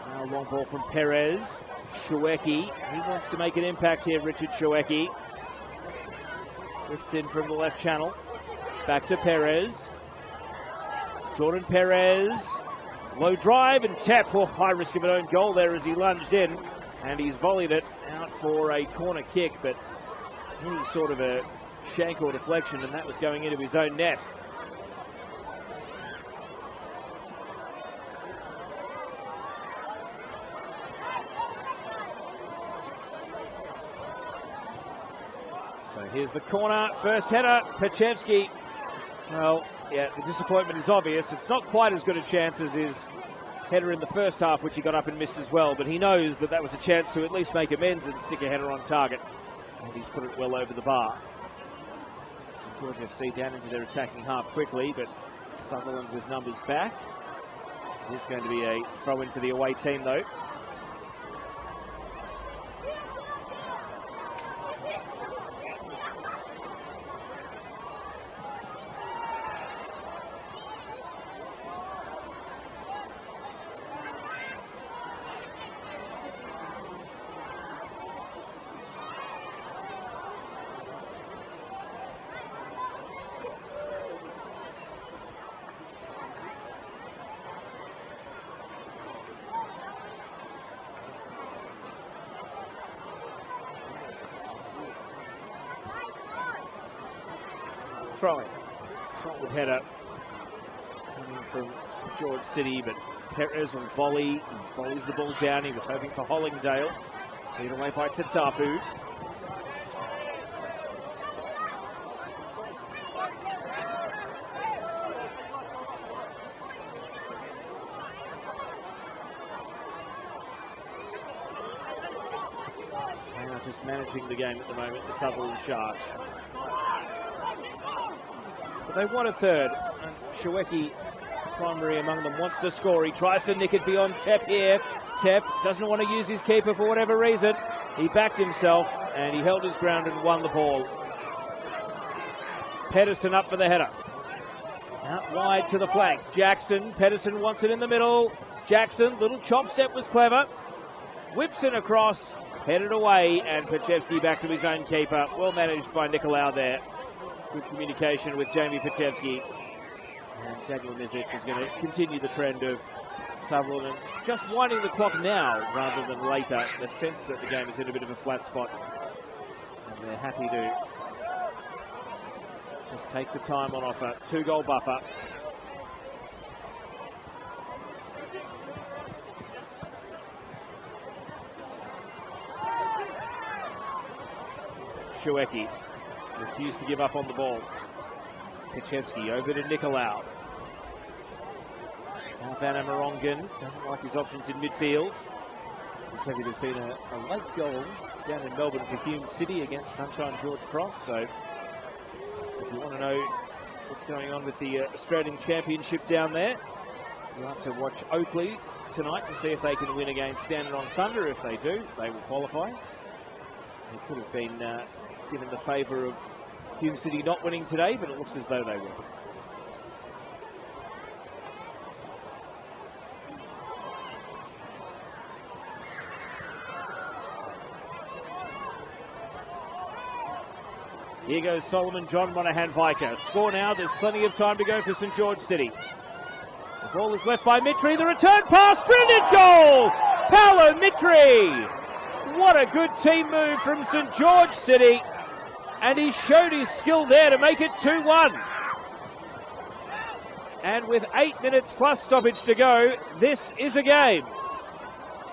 Now long ball from Perez. Shawecki, he wants to make an impact here, Richard Shawecki. Drifts in from the left channel. Back to Perez. Jordan Perez. Low drive and tap. Oh, high risk of an own goal there as he lunged in. And he's volleyed it out for a corner kick, but any sort of a shank or deflection, and that was going into his own net. So here's the corner, first header, Pachevsky. Well, yeah, the disappointment is obvious. It's not quite as good a chance as his header in the first half, which he got up and missed as well, but he knows that that was a chance to at least make amends and stick a header on target. And he's put it well over the bar. St George FC down into their attacking half quickly, but Sutherland with numbers back. It's going to be a throw-in for the away team, though. throwing. Solid header coming from St George City, but Perez on volley. Volleys the ball down. He was hoping for Hollingdale. Lead away by Tatafu. Just managing the game at the moment, the Sutherland Sharks. But they want a third. And Shaweki, primary among them, wants to score. He tries to nick it beyond Tep here. Tep doesn't want to use his keeper for whatever reason. He backed himself and he held his ground and won the ball. Pedersen up for the header. Out wide to the flank. Jackson. Pedersen wants it in the middle. Jackson, little chop step was clever. Whips it across. Headed away, and Pachevsky back to his own keeper. Well managed by Nicolau there. Good communication with Jamie Pachevsky. And Daniel Nizic is going to continue the trend of Sutherland and just winding the clock now rather than later. That sense that the game is in a bit of a flat spot. And they're happy to just take the time on offer. 2-goal buffer. Shaweki refused to give up on the ball. Pachevsky over to Nicolau. Now Van Amerongen doesn't like his options in midfield. I'll tell you there's been a late goal down in Melbourne for Hume City against Sunshine George Cross. So if you want to know what's going on with the Australian Championship down there, you'll have to watch Oakley tonight to see if they can win against Standard on Thunder. If they do, they will qualify. It could have been given the favour of Hume City not winning today, but it looks as though they will. Here goes Solomon John Monaghan Viker. Score now, there's plenty of time to go for St George City. The ball is left by Mitri, the return pass, brilliant goal! Paolo Mitri! What a good team move from St George City. And he showed his skill there to make it 2-1. And with 8 minutes plus stoppage to go, this is a game.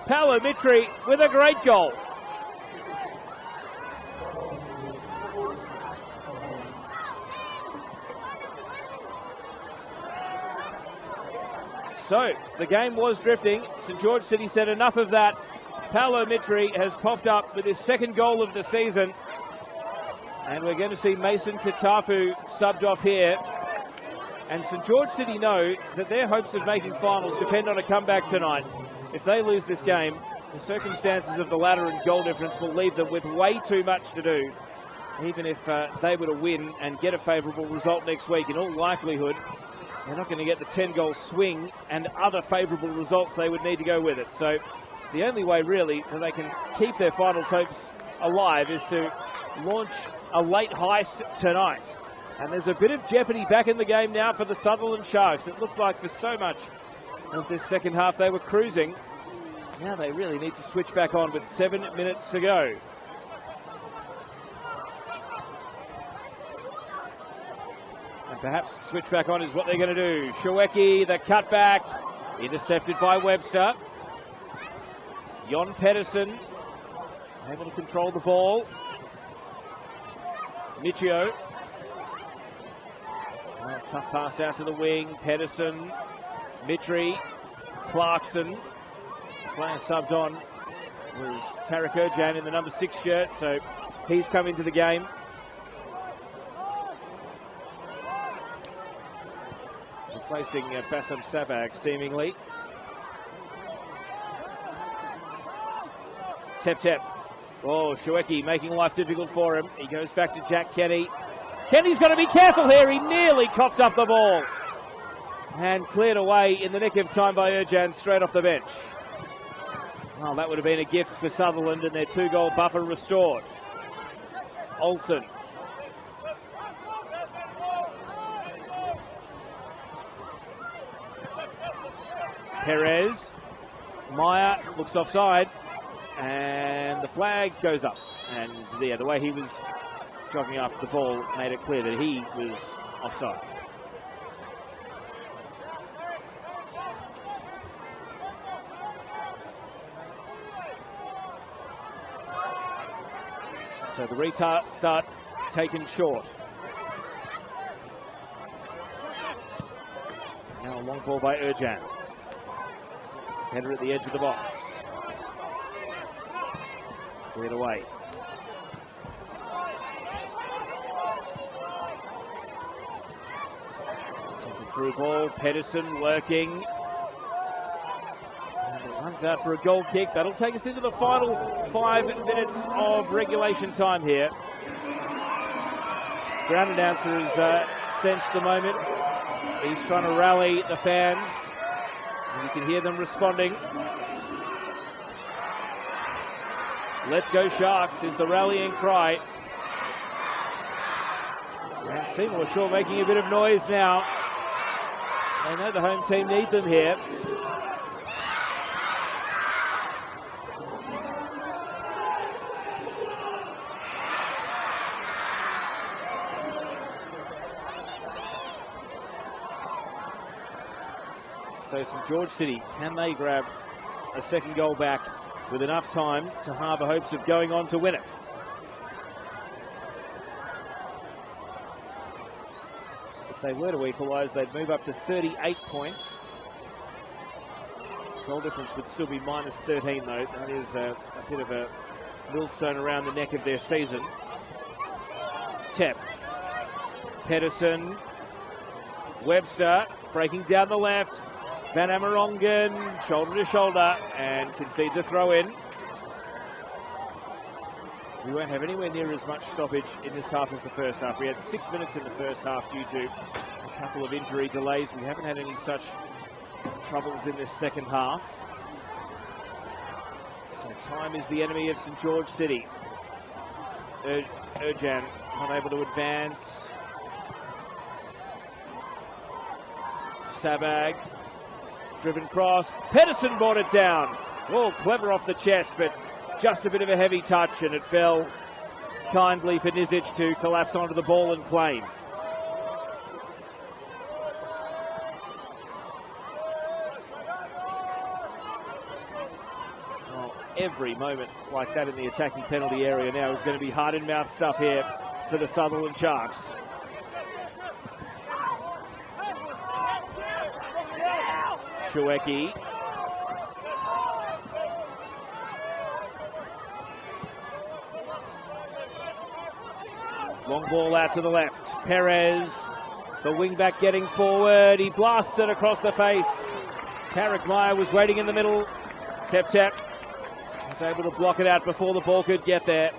Paolo Mitri with a great goal. So, the game was drifting. St George City said enough of that. Paolo Mitri has popped up with his second goal of the season. And we're going to see Mason Tatafu subbed off here. And St George City know that their hopes of making finals depend on a comeback tonight. If they lose this game, the circumstances of the ladder and goal difference will leave them with way too much to do. Even if they were to win and get a favourable result next week, in all likelihood, they're not going to get the 10-goal swing and other favourable results they would need to go with it. So the only way, really, that they can keep their finals hopes alive is to launch a late heist tonight. And there's a bit of jeopardy back in the game now for the Sutherland Sharks. It looked like for so much of this second half they were cruising. Now they really need to switch back on with 7 minutes to go. And perhaps switch back on is what they're going to do. Shaweki, the cutback, intercepted by Webster. Jon Pedersen able to control the ball. Michio. Tough pass out to the wing. Pedersen, Mitri, Clarkson. Player subbed on was Tarek Erjan in the number 6 shirt, so he's come into the game. Replacing Bassam Sabag, seemingly. Tep. Oh, Shaweki making life difficult for him. He goes back to Jack Kenny. Kenny's got to be careful here. He nearly coughed up the ball. And cleared away in the nick of time by Erjan straight off the bench. Well, that would have been a gift for Sutherland and their 2-goal buffer restored. Olsen. Perez. Meyer looks offside. And the flag goes up. And the way he was jogging after the ball made it clear that he was offside. So the restart taken short. Now a long ball by Erjan. Header at the edge of the box. Cleared away. Taking through ball. Pedersen lurking. And it runs out for a goal kick. That'll take us into the final 5 minutes of regulation time here. Ground announcer has sensed the moment. He's trying to rally the fans. And you can hear them responding. Let's go Sharks is the rallying cry. And Seymour Shaw making a bit of noise now. They know the home team need them here. So St George City, can they grab a second goal back with enough time to harbour hopes of going on to win it? If they were to equalise, they'd move up to 38 points. Goal difference would still be minus 13 though. That is a bit of a millstone around the neck of their season. Tep. Pedersen. Webster breaking down the left. Van Amerongen, shoulder to shoulder, and concedes a throw in. We won't have anywhere near as much stoppage in this half as the first half. We had 6 minutes in the first half due to a couple of injury delays. We haven't had any such troubles in this second half. So time is the enemy of St George City. Erjan unable to advance. Sabag. Driven cross. Pedersen brought it down. Oh, clever off the chest, but just a bit of a heavy touch, and it fell kindly for Nizic to collapse onto the ball and claim. Well, every moment like that in the attacking penalty area now is going to be heart-in-mouth stuff here for the Sutherland Sharks. Shueki. Long ball out to the left. Perez, the wing-back getting forward. He blasts it across the face. Tarek Meyer was waiting in the middle. Tep was able to block it out before the ball could get there.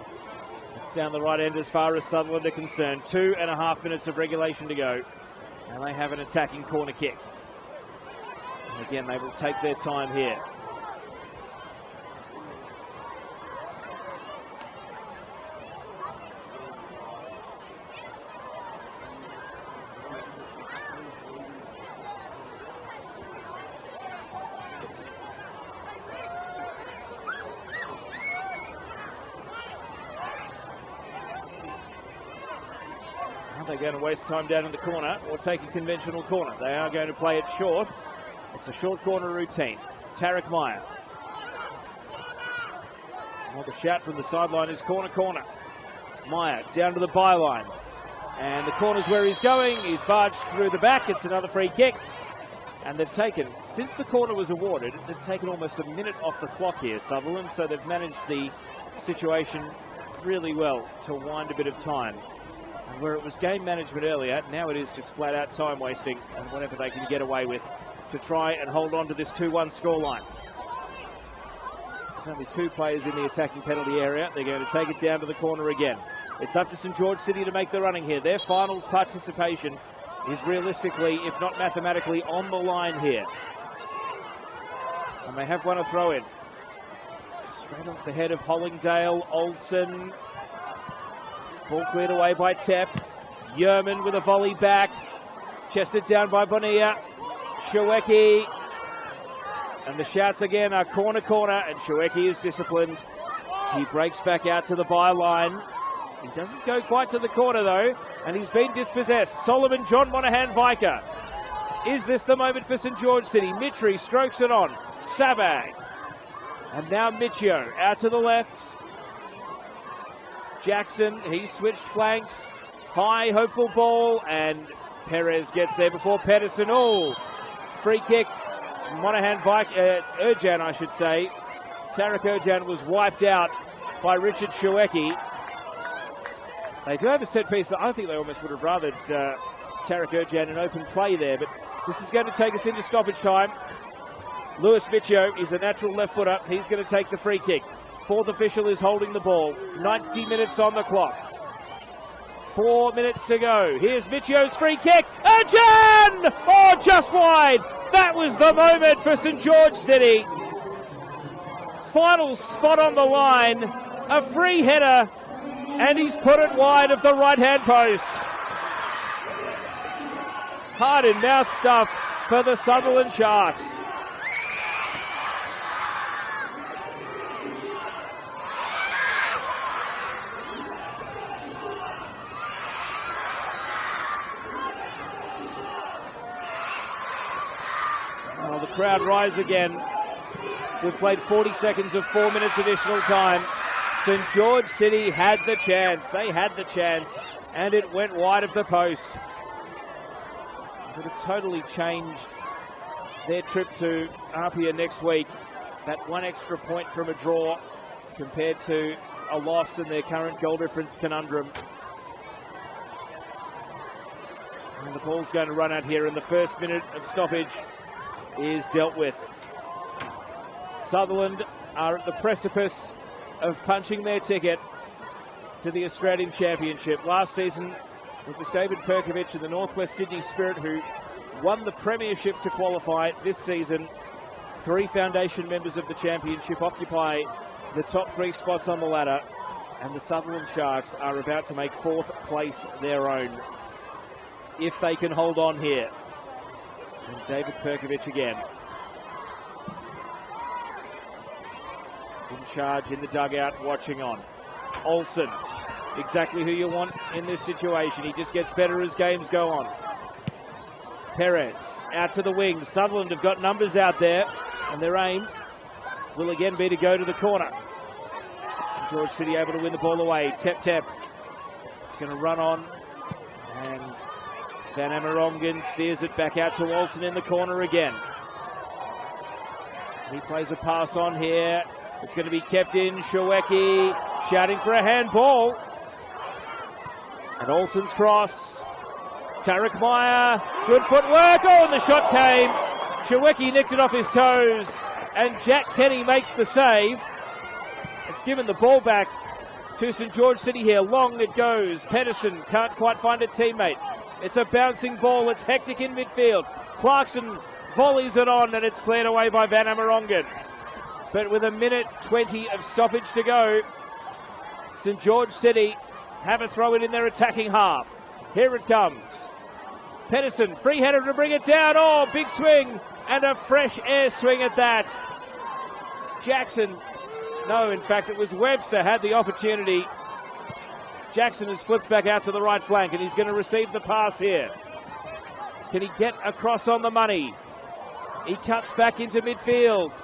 It's down the right end as far as Sutherland are concerned. 2.5 minutes of regulation to go. And they have an attacking corner kick. Again, they will take their time here. Are they going to waste time down in the corner or take a conventional corner? They are going to play it short. It's a short corner routine. Tarek Meyer. Well, the shout from the sideline is corner. Meyer down to the byline. And the corner's where he's going. He's barged through the back. It's another free kick. And they've taken, since the corner was awarded, they've taken almost a minute off the clock here, Sutherland. So they've managed the situation really well to wind a bit of time. And where it was game management earlier, now it is just flat out time wasting and whatever they can get away with to try and hold on to this 2-1 scoreline. There's only 2 players in the attacking penalty area. They're going to take it down to the corner again. It's up to St George City to make the running here. Their finals participation is realistically, if not mathematically, on the line here. And they have won a throw-in. Straight off the head of Hollingdale. Olsen. Ball cleared away by Tep. Yerman with a volley back. Chested down by Bonilla. Shueki, and the shouts again are corner, and Shueki is disciplined. He breaks back out to the byline. He doesn't go quite to the corner, though, and he's been dispossessed. Solomon John Monahan Viker. Is this the moment for St George City? Mitri strokes it on. Sabag. And now Michio out to the left. Jackson, he switched flanks. High, hopeful ball, and Perez gets there before Pedersen. Oh, free kick. Monahan Viker, Erjan, I should say. Tarek Erjan was wiped out by Richard Shueki. They do have a set piece that I think they almost would have rathered Tarek Erjan in open play there, but this is going to take us into stoppage time. Lewis Michio is a natural left footer. He's going to take the free kick. Fourth official is holding the ball. 90 minutes on the clock. 4 minutes to go. Here's Michio's free kick. Erjan! Oh, just wide. That was the moment for St George City. Final spot on the line. A free header. And he's put it wide of the right-hand post. Hard in mouth stuff for the Sutherland Sharks. Well, the crowd rise again. We've played 40 seconds of 4 minutes additional time. St George City had the chance. They had the chance, and it went wide of the post. It would have totally changed their trip to Apia next week. That one extra point from a draw compared to a loss in their current goal difference conundrum. And the ball's going to run out here, and the first minute of stoppage is dealt with. Sutherland are at the precipice of punching their ticket to the Australian Championship. Last season, it was David Perkovich and the Northwest Sydney Spirit who won the premiership to qualify. This season, 3 foundation members of the championship occupy the top 3 spots on the ladder, and the Sutherland Sharks are about to make 4th place their own if they can hold on here. And David Perkovich again in charge in the dugout, watching on. Olsen, exactly who you want in this situation. He just gets better as games go on. Perez out to the wing. Sutherland have got numbers out there, and their aim will again be to go to the corner. St George City able to win the ball away. Tep. It's going to run on, and Van Amerongen steers it back out to Olsen in the corner again. He plays a pass on here. It's going to be kept in. Shueki shouting for a handball. And Olsen's cross. Tarek Meyer, good footwork. Oh, and the shot came. Shueki nicked it off his toes. And Jack Kenny makes the save. It's given the ball back to St George City here. Long it goes. Pedersen can't quite find a teammate. It's a bouncing ball. It's hectic in midfield. Clarkson volleys it on, and it's cleared away by Van Amerongen. But with 1:20 of stoppage to go, St George City have a throw in their attacking half. Here it comes. Pedersen, free header to bring it down. Oh, big swing, and a fresh air swing at that. Jackson, no, in fact, it was Webster had the opportunity. Jackson has flipped back out to the right flank, and he's going to receive the pass here. Can he get across on the money? He cuts back into midfield.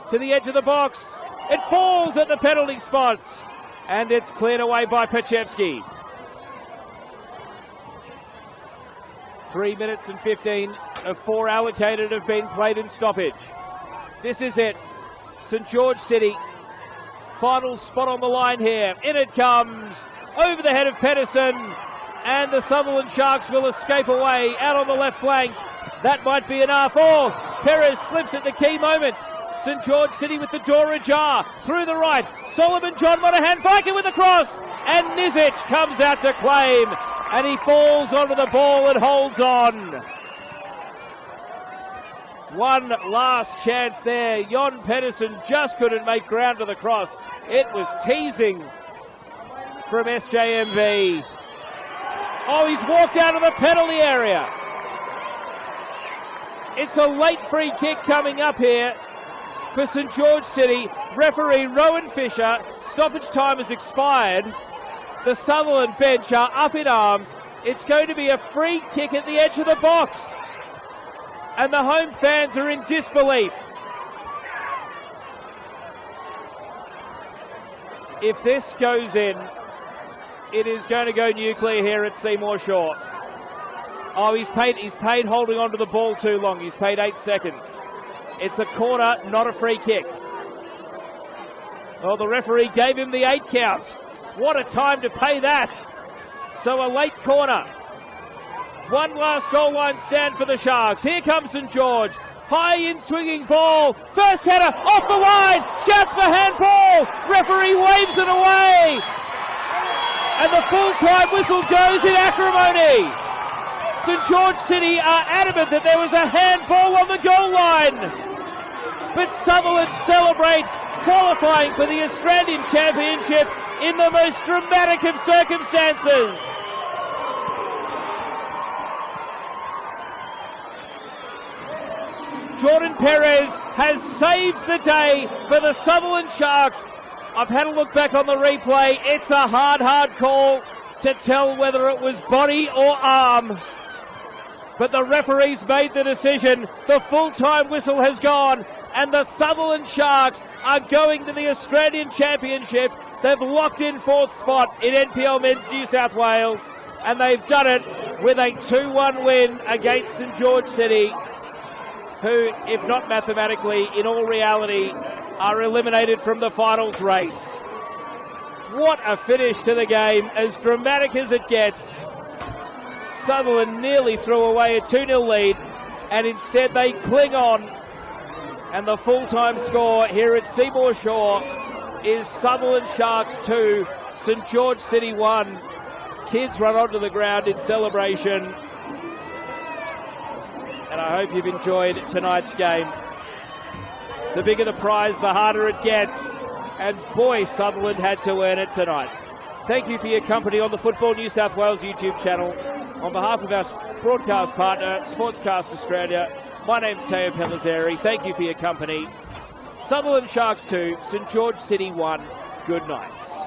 To the edge of the box. It falls at the penalty spot. And it's cleared away by Pachevsky. 3 minutes and 15 of 4 allocated have been played in stoppage. This is it. St George City. Final spot on the line here. In it comes. Over the head of Pedersen. And the Sutherland Sharks will escape away out on the left flank. That might be enough. Oh, Perez slips at the key moment. St George City with the door ajar. Through the right. Solomon John Monahan Viker with the cross. And Nizic comes out to claim. And he falls onto the ball and holds on. One last chance there. Jon Pedersen just couldn't make ground to the cross. It was teasing from SJMV. Oh, he's walked out of the penalty area. It's a late free kick coming up here for St George City. Referee Rowan Fisher. Stoppage time has expired. The Sutherland bench are up in arms. It's going to be a free kick at the edge of the box. And the home fans are in disbelief. If this goes in, it is going to go nuclear here at Seymour Shaw. Oh, he's paid holding on to the ball too long. He's paid 8 seconds. It's a corner, not a free kick. Well, the referee gave him the 8 count. What a time to pay that. So a late corner. One last goal line stand for the Sharks. Here comes St George. High in swinging ball. First header off the line. Shouts for handball. Referee waves it away. And the full-time whistle goes in acrimony. St George City are adamant that there was a handball on the goal line. But Sutherland celebrate qualifying for the Australian Championship in the most dramatic of circumstances. Jordan Perez has saved the day for the Sutherland Sharks. I've had a look back on the replay. It's a hard call to tell whether it was body or arm. But the referees made the decision. The full-time whistle has gone, and the Sutherland Sharks are going to the Australian Championship. They've locked in 4th spot in NPL Men's New South Wales, and they've done it with a 2-1 win against St George City, who, if not mathematically, in all reality, are eliminated from the finals race. What a finish to the game, as dramatic as it gets. Sutherland nearly threw away a 2-0 lead, and instead they cling on. And the full-time score here at Seymour Shaw is Sutherland Sharks 2, St George City 1. Kids run onto the ground in celebration. And I hope you've enjoyed tonight's game. The bigger the prize, the harder it gets. And boy, Sutherland had to earn it tonight. Thank you for your company on the Football New South Wales YouTube channel. On behalf of our broadcast partner, Sportscast Australia, my name's Teo Pellizzeri. Thank you for your company. Sutherland Sharks 2, St George City 1. Good night.